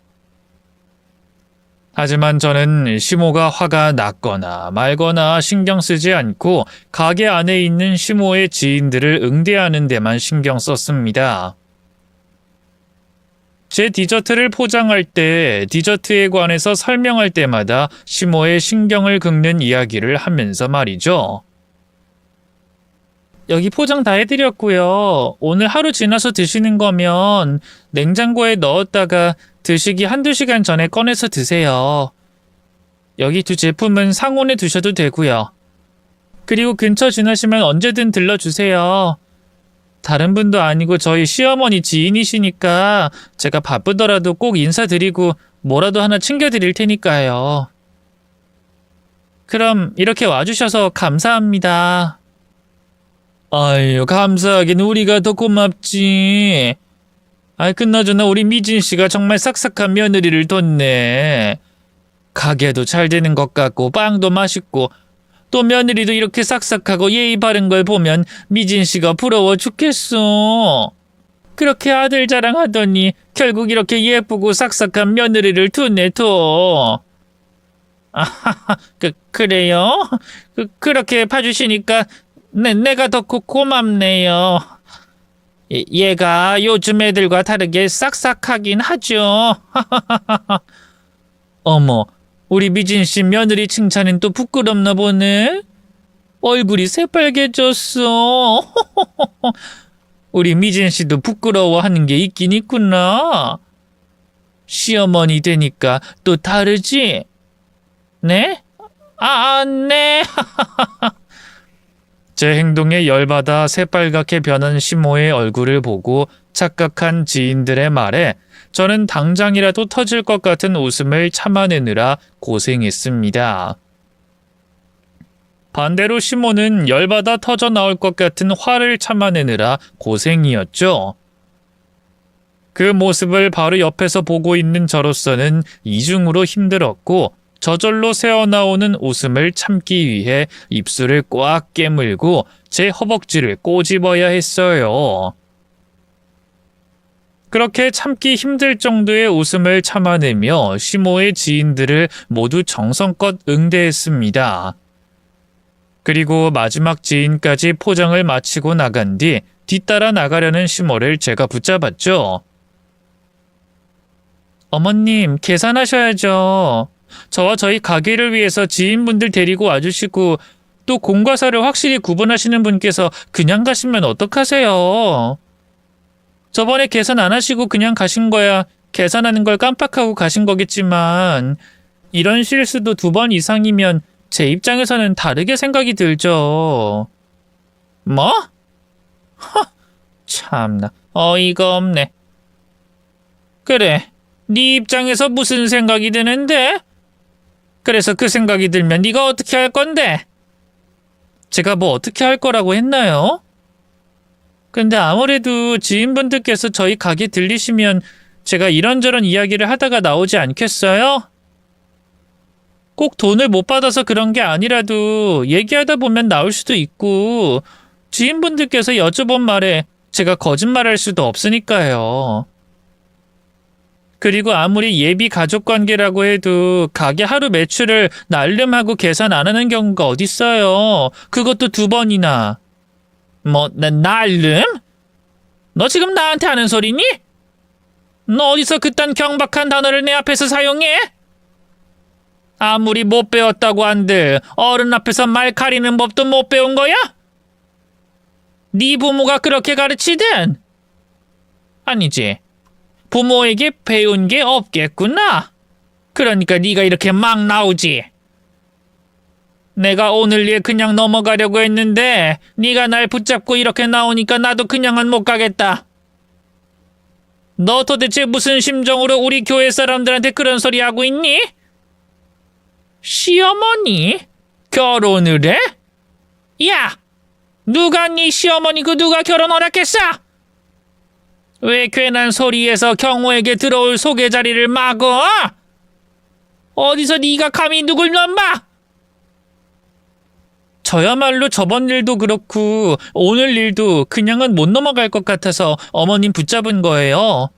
하지만 저는 시모가 화가 났거나 말거나 신경 쓰지 않고 가게 안에 있는 시모의 지인들을 응대하는 데만 신경 썼습니다. 제 디저트를 포장할 때 디저트에 관해서 설명할 때마다 시모의 신경을 긁는 이야기를 하면서 말이죠. 여기 포장 다 해드렸고요. 오늘 하루 지나서 드시는 거면 냉장고에 넣었다가 드시기 한두 시간 전에 꺼내서 드세요. 여기 두 제품은 상온에 두셔도 되고요. 그리고 근처 지나시면 언제든 들러주세요. 다른 분도 아니고 저희 시어머니 지인이시니까 제가 바쁘더라도 꼭 인사드리고 뭐라도 하나 챙겨드릴 테니까요. 그럼 이렇게 와주셔서 감사합니다. 아유, 감사하긴 우리가 더 고맙지. 아이, 그나저나 우리 미진 씨가 정말 싹싹한 며느리를 뒀네. 가게도 잘 되는 것 같고 빵도 맛있고 또 며느리도 이렇게 싹싹하고 예의 바른 걸 보면 미진 씨가 부러워 죽겠어. 그렇게 아들 자랑하더니 결국 이렇게 예쁘고 싹싹한 며느리를 두네 둬. 아하하, 그래요? 그렇게 봐주시니까 내가 더 고맙네요. 얘가 요즘 애들과 다르게 싹싹하긴 하죠. 어머, 우리 미진 씨 며느리 칭찬은 또 부끄럽나 보네. 얼굴이 새빨개졌어. 우리 미진 씨도 부끄러워하는 게 있긴 있구나. 시어머니 되니까 또 다르지? 네? 네. 제 행동에 열받아 새빨갛게 변한 시모의 얼굴을 보고 착각한 지인들의 말에 저는 당장이라도 터질 것 같은 웃음을 참아내느라 고생했습니다. 반대로 시모는 열받아 터져 나올 것 같은 화를 참아내느라 고생이었죠. 그 모습을 바로 옆에서 보고 있는 저로서는 이중으로 힘들었고 저절로 새어나오는 웃음을 참기 위해 입술을 꽉 깨물고 제 허벅지를 꼬집어야 했어요. 그렇게 참기 힘들 정도의 웃음을 참아내며 시모의 지인들을 모두 정성껏 응대했습니다. 그리고 마지막 지인까지 포장을 마치고 나간 뒤 뒤따라 나가려는 시모를 제가 붙잡았죠. 어머님, 계산하셔야죠. 저와 저희 가게를 위해서 지인분들 데리고 와주시고 또 공과 사를 확실히 구분하시는 분께서 그냥 가시면 어떡하세요? 저번에 계산 안 하시고 그냥 가신 거야 계산하는 걸 깜빡하고 가신 거겠지만 이런 실수도 2번 이상이면 제 입장에서는 다르게 생각이 들죠. 뭐? 참나 어이가 없네. 그래, 네 입장에서 무슨 생각이 드는데? 그래서 그 생각이 들면 네가 어떻게 할 건데? 제가 뭐 어떻게 할 거라고 했나요? 근데 아무래도 지인분들께서 저희 가게 들리시면 제가 이런저런 이야기를 하다가 나오지 않겠어요? 꼭 돈을 못 받아서 그런 게 아니라도 얘기하다 보면 나올 수도 있고 지인분들께서 여쭤본 말에 제가 거짓말할 수도 없으니까요. 그리고 아무리 예비 가족관계라고 해도 가게 하루 매출을 날름하고 계산 안 하는 경우가 어딨어요. 그것도 2번이나. 뭐 날름? 너 지금 나한테 하는 소리니? 너 어디서 그딴 경박한 단어를 내 앞에서 사용해? 아무리 못 배웠다고 한들 어른 앞에서 말 가리는 법도 못 배운 거야? 네 부모가 그렇게 가르치든? 아니지. 부모에게 배운 게 없겠구나. 그러니까 네가 이렇게 막 나오지. 내가 오늘 일 그냥 넘어가려고 했는데 네가 날 붙잡고 이렇게 나오니까 나도 그냥은 못 가겠다. 너 도대체 무슨 심정으로 우리 교회 사람들한테 그런 소리 하고 있니? 시어머니? 결혼을 해? 야! 누가 네 시어머니 누가 결혼 허락했어? 왜 괜한 소리에서 경호에게 들어올 소개 자리를 막어? 어디서 네가 감히 누굴 넘봐? 저야말로 저번 일도 그렇고 오늘 일도 그냥은 못 넘어갈 것 같아서 어머님 붙잡은 거예요.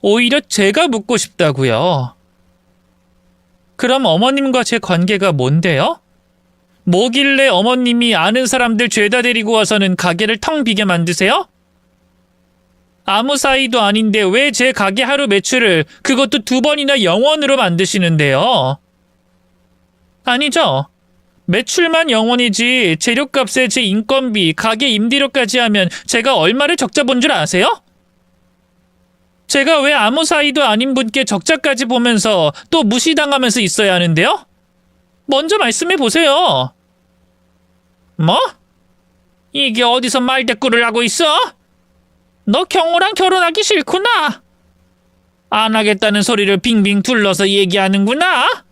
오히려 제가 묻고 싶다고요. 그럼 어머님과 제 관계가 뭔데요? 뭐길래 어머님이 아는 사람들 죄다 데리고 와서는 가게를 텅 비게 만드세요? 아무 사이도 아닌데 왜 제 가게 하루 매출을 그것도 2번이나 0원으로 만드시는데요? 아니죠. 매출만 0원이지 재료값에 제 인건비, 가게 임대료까지 하면 제가 얼마를 적자 본 줄 아세요? 제가 왜 아무 사이도 아닌 분께 적자까지 보면서 또 무시당하면서 있어야 하는데요? 먼저 말씀해 보세요. 뭐? 이게 어디서 말대꾸를 하고 있어? 너 경호랑 결혼하기 싫구나. 안 하겠다는 소리를 빙빙 둘러서 얘기하는구나.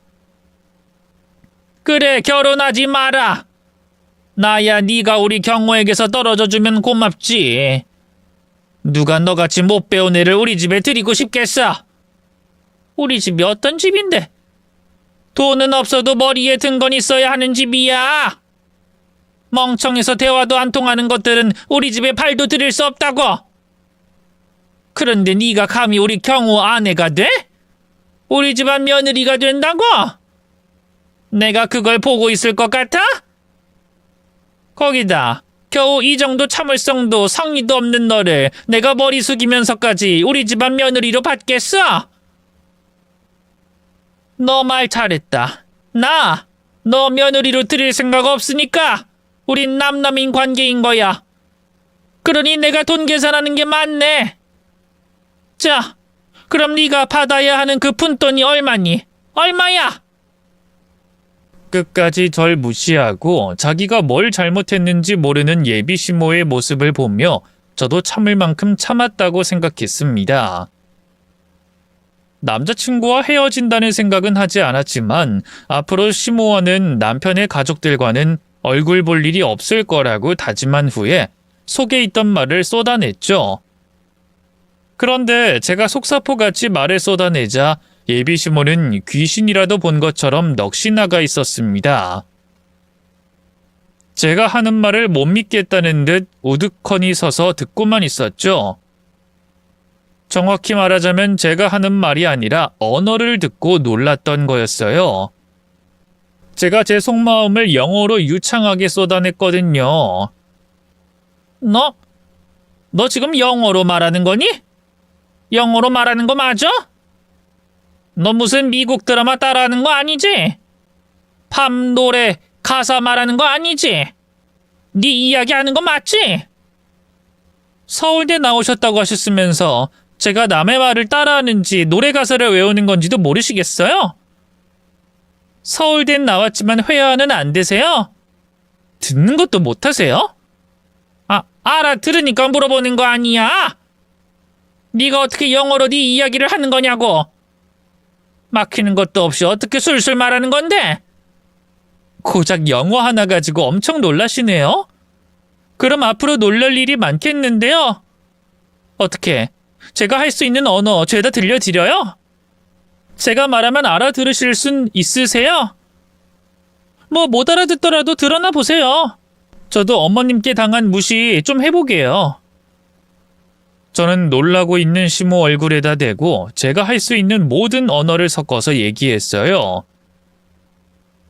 그래, 결혼하지 마라. 나야 네가 우리 경호에게서 떨어져 주면 고맙지. 누가 너같이 못 배운 애를 우리 집에 들이고 싶겠어? 우리 집이 어떤 집인데? 돈은 없어도 머리에 든 건 있어야 하는 집이야. 멍청해서 대화도 안 통하는 것들은 우리 집에 발도 들일 수 없다고. 그런데 네가 감히 우리 경호 아내가 돼? 우리 집안 며느리가 된다고? 내가 그걸 보고 있을 것 같아? 거기다 겨우 이 정도 참을성도 성의도 없는 너를 내가 머리 숙이면서까지 우리 집안 며느리로 받겠어? 너 말 잘했다. 너 며느리로 들일 생각 없으니까 우린 남남인 관계인 거야. 그러니 내가 돈 계산하는 게 맞네. 자, 그럼 네가 받아야 하는 그 푼돈이 얼마니? 얼마야? 끝까지 절 무시하고 자기가 뭘 잘못했는지 모르는 예비 시모의 모습을 보며 저도 참을 만큼 참았다고 생각했습니다. 남자친구와 헤어진다는 생각은 하지 않았지만 앞으로 시모와는 남편의 가족들과는 얼굴 볼 일이 없을 거라고 다짐한 후에 속에 있던 말을 쏟아냈죠. 그런데 제가 속사포같이 말을 쏟아내자 예비 시모는 귀신이라도 본 것처럼 넋이 나가 있었습니다. 제가 하는 말을 못 믿겠다는 듯 우두커니 서서 듣고만 있었죠. 정확히 말하자면 제가 하는 말이 아니라 언어를 듣고 놀랐던 거였어요. 제가 제 속마음을 영어로 유창하게 쏟아냈거든요. 너 지금 영어로 말하는 거니? 영어로 말하는 거 맞아? 너 무슨 미국 드라마 따라하는 거 아니지? 팝 노래 가사 말하는 거 아니지? 네 이야기 하는 거 맞지? 서울대 나오셨다고 하셨으면서 제가 남의 말을 따라하는지 노래 가사를 외우는 건지도 모르시겠어요? 서울대는 나왔지만 회화는 안 되세요? 듣는 것도 못하세요? 알아들으니까 물어보는 거 아니야? 네가 어떻게 영어로 네 이야기를 하는 거냐고? 막히는 것도 없이 어떻게 술술 말하는 건데? 고작 영어 하나 가지고 엄청 놀라시네요? 그럼 앞으로 놀랄 일이 많겠는데요? 어떻게? 제가 할 수 있는 언어 죄다 들려드려요? 제가 말하면 알아들으실 순 있으세요? 뭐 못 알아듣더라도 드러나 보세요. 저도 어머님께 당한 무시 좀 해보게요. 저는 놀라고 있는 시모 얼굴에다 대고 제가 할 수 있는 모든 언어를 섞어서 얘기했어요.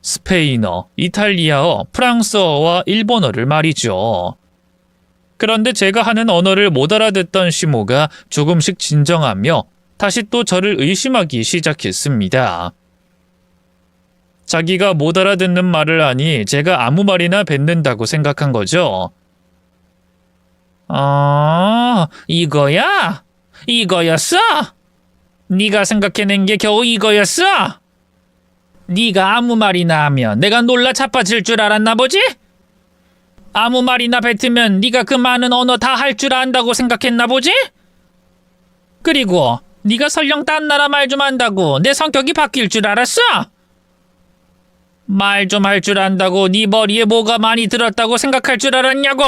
스페인어, 이탈리아어, 프랑스어와 일본어를 말이죠. 그런데 제가 하는 언어를 못 알아듣던 시모가 조금씩 진정하며 다시 또 저를 의심하기 시작했습니다. 자기가 못 알아듣는 말을 하니 제가 아무 말이나 뱉는다고 생각한 거죠. 이거야? 이거였어? 네가 생각해낸 게 겨우 이거였어? 네가 아무 말이나 하면 내가 놀라 자빠질 줄 알았나 보지? 아무 말이나 뱉으면 네가 그 많은 언어 다 할 줄 안다고 생각했나 보지? 그리고 네가 설령 딴 나라 말 좀 안다고 내 성격이 바뀔 줄 알았어? 말 좀 할 줄 안다고 네 머리에 뭐가 많이 들었다고 생각할 줄 알았냐고?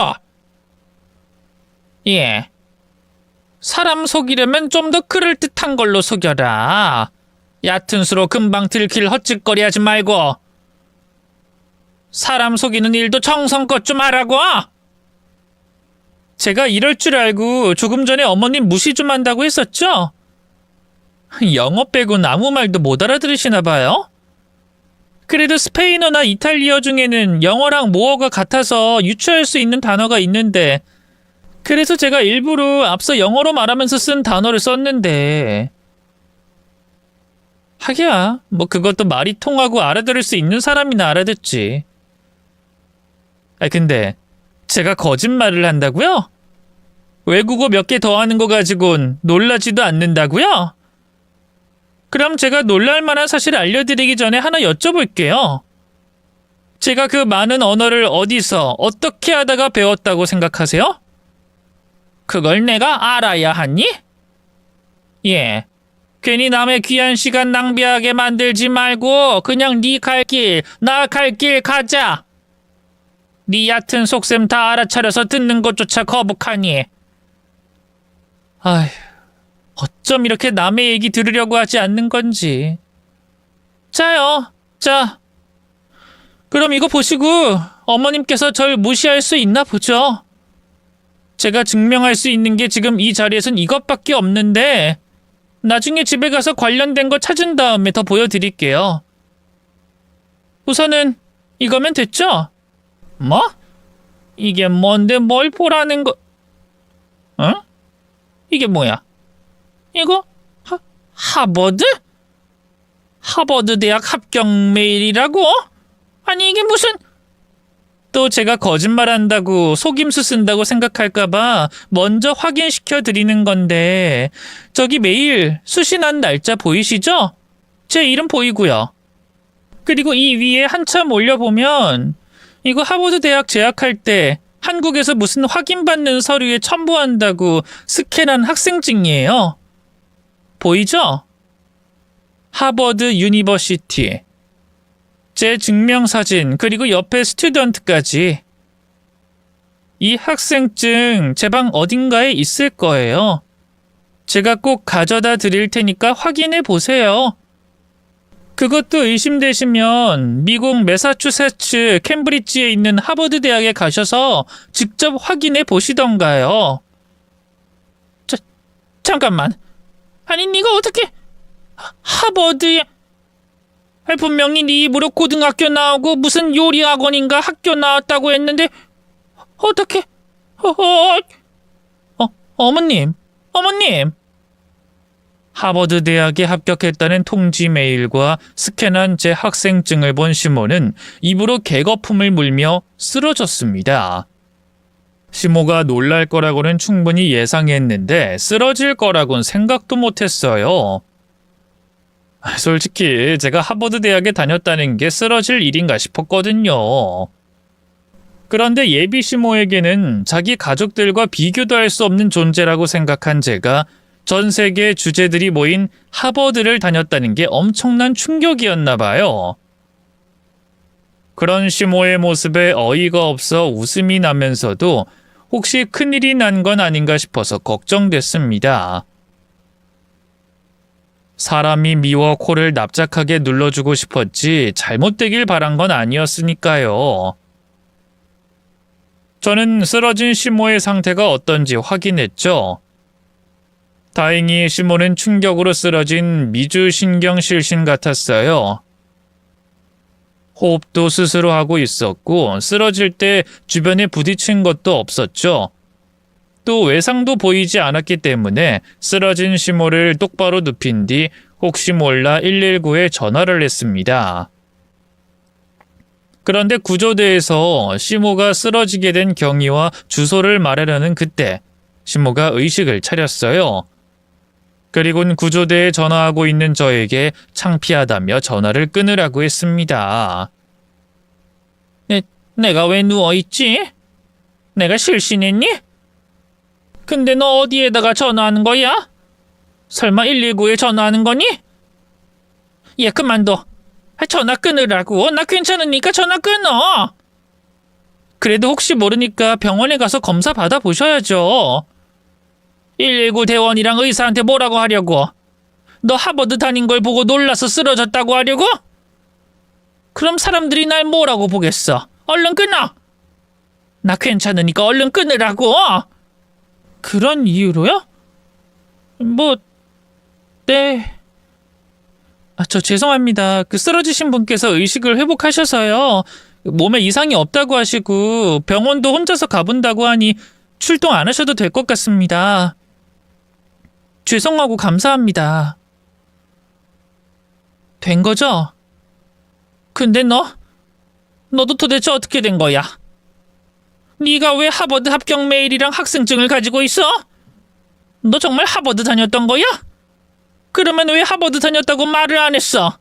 예. 사람 속이려면 좀 더 그럴듯한 걸로 속여라. 얕은 수로 금방 들킬 헛짓거리하지 말고. 사람 속이는 일도 정성껏 좀 하라고. 제가 이럴 줄 알고 조금 전에 어머님 무시 좀 한다고 했었죠? 영어 빼곤 아무 말도 못 알아들으시나 봐요? 그래도 스페인어나 이탈리아 중에는 영어랑 모어가 같아서 유추할 수 있는 단어가 있는데, 그래서 제가 일부러 앞서 영어로 말하면서 쓴 단어를 썼는데, 하기야 뭐 그것도 말이 통하고 알아들을 수 있는 사람이나 알아듣지. 근데 제가 거짓말을 한다고요? 외국어 몇 개 더 하는 거 가지고는 놀라지도 않는다고요? 그럼 제가 놀랄 만한 사실을 알려드리기 전에 하나 여쭤볼게요. 제가 그 많은 언어를 어디서 어떻게 하다가 배웠다고 생각하세요? 그걸 내가 알아야 하니? 예. 괜히 남의 귀한 시간 낭비하게 만들지 말고 그냥 네 갈 길, 나 갈 길 가자. 네 얕은 속셈 다 알아차려서 듣는 것조차 거북하니. 아휴, 어쩜 이렇게 남의 얘기 들으려고 하지 않는 건지. 자요, 자. 그럼 이거 보시고 어머님께서 절 무시할 수 있나 보죠. 제가 증명할 수 있는 게 지금 이 자리에선 이것밖에 없는데, 나중에 집에 가서 관련된 거 찾은 다음에 더 보여드릴게요. 우선은 이거면 됐죠? 뭐? 이게 뭔데 뭘 보라는 거... 응? 이게 뭐야? 이거? 하버드? 하버드 대학 합격 메일이라고? 아니 이게 무슨... 또 제가 거짓말한다고 속임수 쓴다고 생각할까봐 먼저 확인시켜 드리는 건데, 저기 메일 수신한 날짜 보이시죠? 제 이름 보이고요. 그리고 이 위에 한참 올려보면 이거 하버드 대학 재학할 때 한국에서 무슨 확인받는 서류에 첨부한다고 스캔한 학생증이에요. 보이죠? 하버드 유니버시티. 제 증명사진, 그리고 옆에 스튜던트까지. 이 학생증 제 방 어딘가에 있을 거예요. 제가 꼭 가져다 드릴 테니까 확인해 보세요. 그것도 의심되시면 미국 매사추세츠 캠브리지에 있는 하버드 대학에 가셔서 직접 확인해 보시던가요. 잠깐만. 아니 네가 어떻게 하버드에... 분명히 네 입으로 고등학교 나오고 무슨 요리 학원인가 학교 나왔다고 했는데 어떻게... 어머님. 하버드 대학에 합격했다는 통지 메일과 스캔한 제 학생증을 본 시모는 입으로 개거품을 물며 쓰러졌습니다. 시모가 놀랄 거라고는 충분히 예상했는데 쓰러질 거라고는 생각도 못했어요. 솔직히 제가 하버드 대학에 다녔다는 게 쓰러질 일인가 싶었거든요. 그런데 예비 시모에게는 자기 가족들과 비교도 할 수 없는 존재라고 생각한 제가 전 세계 주제들이 모인 하버드를 다녔다는 게 엄청난 충격이었나 봐요. 그런 시모의 모습에 어이가 없어 웃음이 나면서도 혹시 큰일이 난 건 아닌가 싶어서 걱정됐습니다. 사람이 미워 코를 납작하게 눌러주고 싶었지 잘못되길 바란 건 아니었으니까요. 저는 쓰러진 시모의 상태가 어떤지 확인했죠. 다행히 시모는 충격으로 쓰러진 미주신경실신 같았어요. 호흡도 스스로 하고 있었고 쓰러질 때 주변에 부딪힌 것도 없었죠. 또 외상도 보이지 않았기 때문에 쓰러진 시모를 똑바로 눕힌 뒤 혹시 몰라 119에 전화를 했습니다. 그런데 구조대에서 시모가 쓰러지게 된 경위와 주소를 말하려는 그때 시모가 의식을 차렸어요. 그리고는 구조대에 전화하고 있는 저에게 창피하다며 전화를 끊으라고 했습니다. 내가 왜 누워있지? 내가 실신했니? 근데 너 어디에다가 전화하는 거야? 설마 119에 전화하는 거니? 그만둬. 전화 끊으라고. 나 괜찮으니까 전화 끊어. 그래도 혹시 모르니까 병원에 가서 검사 받아보셔야죠. 119 대원이랑 의사한테 뭐라고 하려고? 너 하버드 다닌 걸 보고 놀라서 쓰러졌다고 하려고? 그럼 사람들이 날 뭐라고 보겠어? 얼른 끊어! 나 괜찮으니까 얼른 끊으라고! 그런 이유로요? 네. 저 죄송합니다. 쓰러지신 분께서 의식을 회복하셔서요. 몸에 이상이 없다고 하시고 병원도 혼자서 가본다고 하니 출동 안 하셔도 될 것 같습니다. 죄송하고 감사합니다. 된 거죠? 근데 너도 도대체 어떻게 된 거야? 네가 왜 하버드 합격 메일이랑 학생증을 가지고 있어? 너 정말 하버드 다녔던 거야? 그러면 왜 하버드 다녔다고 말을 안 했어?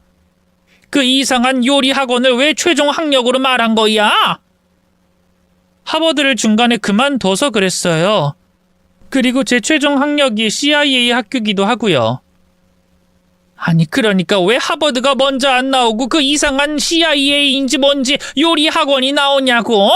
그 이상한 요리 학원을 왜 최종 학력으로 말한 거야? 하버드를 중간에 그만둬서 그랬어요. 그리고 제 최종 학력이 CIA 학교기도 하고요. 아니 그러니까 왜 하버드가 먼저 안 나오고 그 이상한 CIA인지 뭔지 요리 학원이 나오냐고?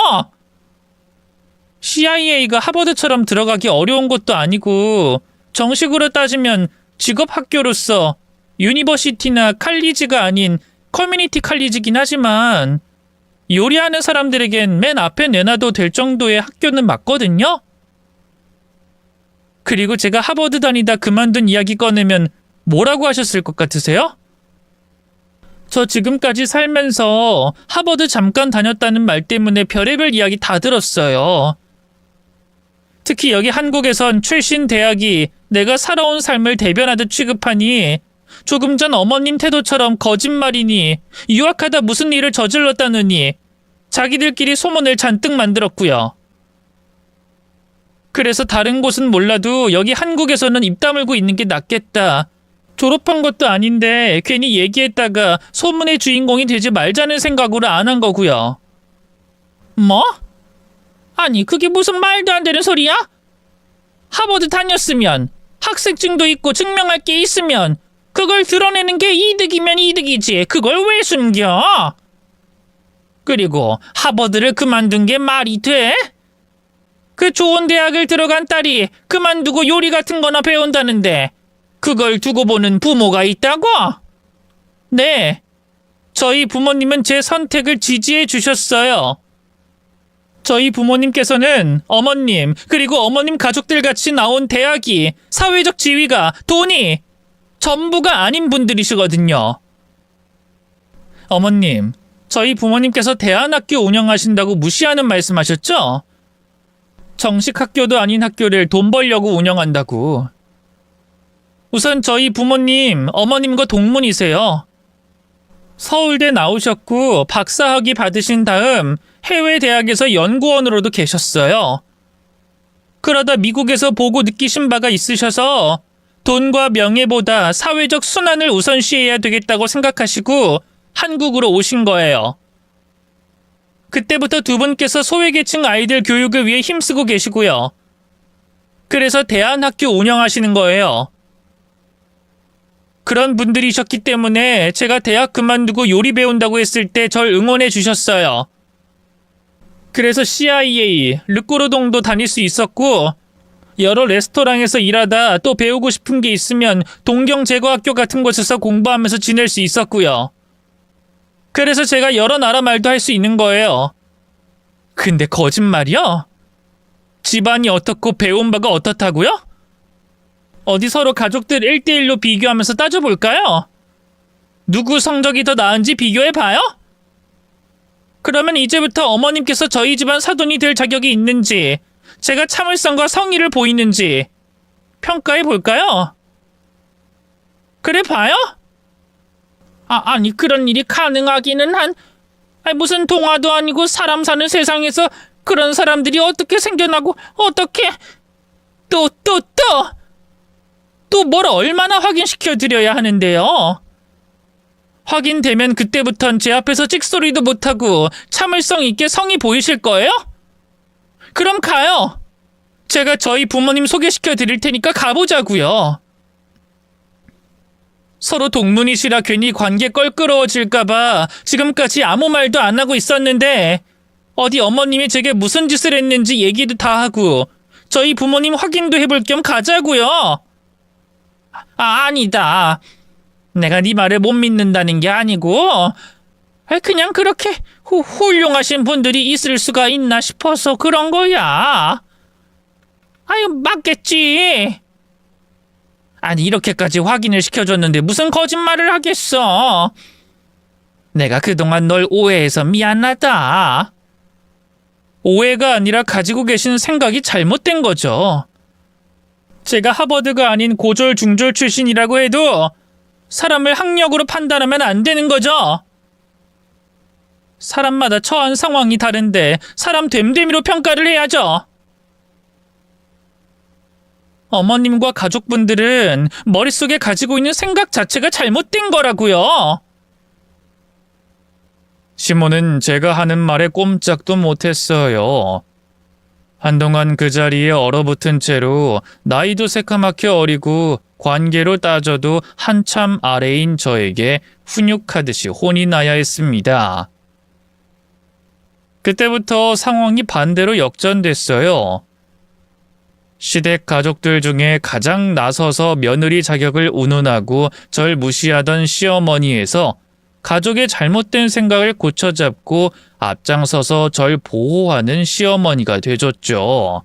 CIA가 하버드처럼 들어가기 어려운 것도 아니고 정식으로 따지면 직업 학교로서 유니버시티나 칼리지가 아닌 커뮤니티 칼리지긴 하지만 요리하는 사람들에겐 맨 앞에 내놔도 될 정도의 학교는 맞거든요? 그리고 제가 하버드 다니다 그만둔 이야기 꺼내면 뭐라고 하셨을 것 같으세요? 저 지금까지 살면서 하버드 잠깐 다녔다는 말 때문에 별의별 이야기 다 들었어요. 특히 여기 한국에선 최신 대학이 내가 살아온 삶을 대변하듯 취급하니 조금 전 어머님 태도처럼 거짓말이니 유학하다 무슨 일을 저질렀다느니 자기들끼리 소문을 잔뜩 만들었고요. 그래서 다른 곳은 몰라도 여기 한국에서는 입 다물고 있는 게 낫겠다. 졸업한 것도 아닌데 괜히 얘기했다가 소문의 주인공이 되지 말자는 생각으로 안 한 거고요. 뭐? 아니 그게 무슨 말도 안 되는 소리야? 하버드 다녔으면 학생증도 있고 증명할 게 있으면 그걸 드러내는 게 이득이면 이득이지 그걸 왜 숨겨? 그리고 하버드를 그만둔 게 말이 돼? 그 좋은 대학을 들어간 딸이 그만두고 요리 같은 거나 배운다는데 그걸 두고 보는 부모가 있다고? 네, 저희 부모님은 제 선택을 지지해 주셨어요. 저희 부모님께서는 어머님 그리고 어머님 가족들 같이 나온 대학이 사회적 지위가 돈이 전부가 아닌 분들이시거든요. 어머님, 저희 부모님께서 대안학교 운영하신다고 무시하는 말씀하셨죠? 정식 학교도 아닌 학교를 돈 벌려고 운영한다고. 우선 저희 부모님, 어머님과 동문이세요. 서울대 나오셨고 박사학위 받으신 다음 해외 대학에서 연구원으로도 계셨어요. 그러다 미국에서 보고 느끼신 바가 있으셔서 돈과 명예보다 사회적 순환을 우선시해야 되겠다고 생각하시고 한국으로 오신 거예요. 그때부터 두 분께서 소외계층 아이들 교육을 위해 힘쓰고 계시고요. 그래서 대안학교 운영하시는 거예요. 그런 분들이셨기 때문에 제가 대학 그만두고 요리 배운다고 했을 때 절 응원해 주셨어요. 그래서 CIA, 르꼬르동도 다닐 수 있었고 여러 레스토랑에서 일하다 또 배우고 싶은 게 있으면 동경제과학교 같은 곳에서 공부하면서 지낼 수 있었고요. 그래서 제가 여러 나라 말도 할 수 있는 거예요. 근데 거짓말이요? 집안이 어떻고 배운 바가 어떻다고요? 어디 서로 가족들 1대1로 비교하면서 따져볼까요? 누구 성적이 더 나은지 비교해봐요? 그러면 이제부터 어머님께서 저희 집안 사돈이 될 자격이 있는지 제가 참을성과 성의를 보이는지 평가해볼까요? 그래 봐요? 아니 그런 일이 가능하기는 무슨 동화도 아니고 사람 사는 세상에서 그런 사람들이 어떻게 생겨나고 어떻게 또 뭘 얼마나 확인시켜드려야 하는데요? 확인되면 그때부턴 제 앞에서 찍소리도 못하고 참을성 있게 성의 보이실 거예요? 그럼 가요. 제가 저희 부모님 소개시켜 드릴 테니까 가보자고요. 서로 동문이시라 괜히 관계 껄끄러워질까봐 지금까지 아무 말도 안 하고 있었는데 어디 어머님이 제게 무슨 짓을 했는지 얘기도 다 하고 저희 부모님 확인도 해볼 겸 가자고요. 아니다. 내가 네 말을 못 믿는다는 게 아니고 그냥 그렇게 훌륭하신 분들이 있을 수가 있나 싶어서 그런 거야. 아유, 맞겠지. 아니, 이렇게까지 확인을 시켜줬는데 무슨 거짓말을 하겠어. 내가 그동안 널 오해해서 미안하다. 오해가 아니라 가지고 계신 생각이 잘못된 거죠. 제가 하버드가 아닌 고졸 중졸 출신이라고 해도 사람을 학력으로 판단하면 안 되는 거죠. 사람마다 처한 상황이 다른데 사람 됨됨이로 평가를 해야죠. 어머님과 가족분들은 머릿속에 가지고 있는 생각 자체가 잘못된 거라고요. 시몬은 제가 하는 말에 꼼짝도 못했어요. 한동안 그 자리에 얼어붙은 채로 나이도 새카맣게 어리고 관계로 따져도 한참 아래인 저에게 훈육하듯이 혼이 나야 했습니다. 그때부터 상황이 반대로 역전됐어요. 시댁 가족들 중에 가장 나서서 며느리 자격을 운운하고 절 무시하던 시어머니에서 가족의 잘못된 생각을 고쳐잡고 앞장서서 절 보호하는 시어머니가 되줬죠.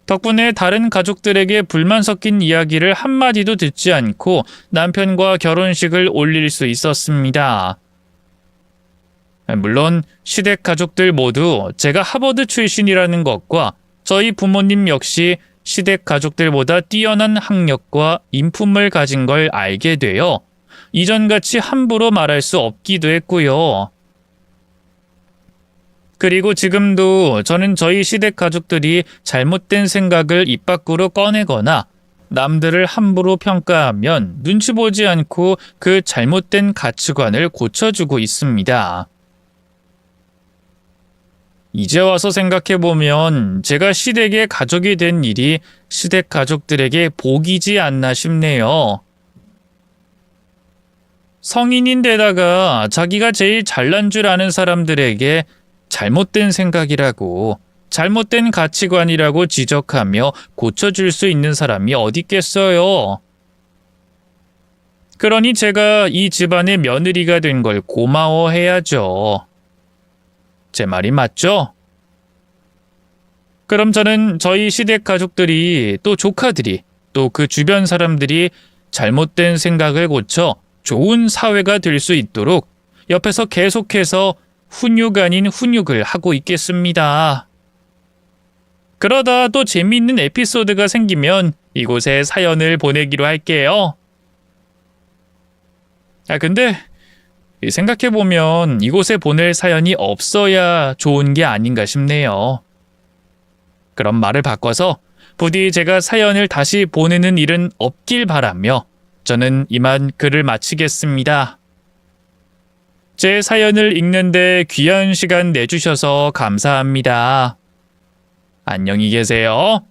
덕분에 다른 가족들에게 불만 섞인 이야기를 한마디도 듣지 않고 남편과 결혼식을 올릴 수 있었습니다. 물론 시댁 가족들 모두 제가 하버드 출신이라는 것과 저희 부모님 역시 시댁 가족들보다 뛰어난 학력과 인품을 가진 걸 알게 되어 이전같이 함부로 말할 수 없기도 했고요. 그리고 지금도 저는 저희 시댁 가족들이 잘못된 생각을 입 밖으로 꺼내거나 남들을 함부로 평가하면 눈치 보지 않고 그 잘못된 가치관을 고쳐주고 있습니다. 이제 와서 생각해보면 제가 시댁의 가족이 된 일이 시댁 가족들에게 복이지 않나 싶네요. 성인인데다가 자기가 제일 잘난 줄 아는 사람들에게 잘못된 생각이라고, 잘못된 가치관이라고 지적하며 고쳐줄 수 있는 사람이 어디 있겠어요. 그러니 제가 이 집안의 며느리가 된 걸 고마워해야죠. 제 말이 맞죠? 그럼 저는 저희 시댁 가족들이 또 조카들이 또 그 주변 사람들이 잘못된 생각을 고쳐 좋은 사회가 될 수 있도록 옆에서 계속해서 훈육 아닌 훈육을 하고 있겠습니다. 그러다 또 재미있는 에피소드가 생기면 이곳에 사연을 보내기로 할게요. 근데 생각해보면 이곳에 보낼 사연이 없어야 좋은 게 아닌가 싶네요. 그럼 말을 바꿔서 부디 제가 사연을 다시 보내는 일은 없길 바라며 저는 이만 글을 마치겠습니다. 제 사연을 읽는데 귀한 시간 내주셔서 감사합니다. 안녕히 계세요.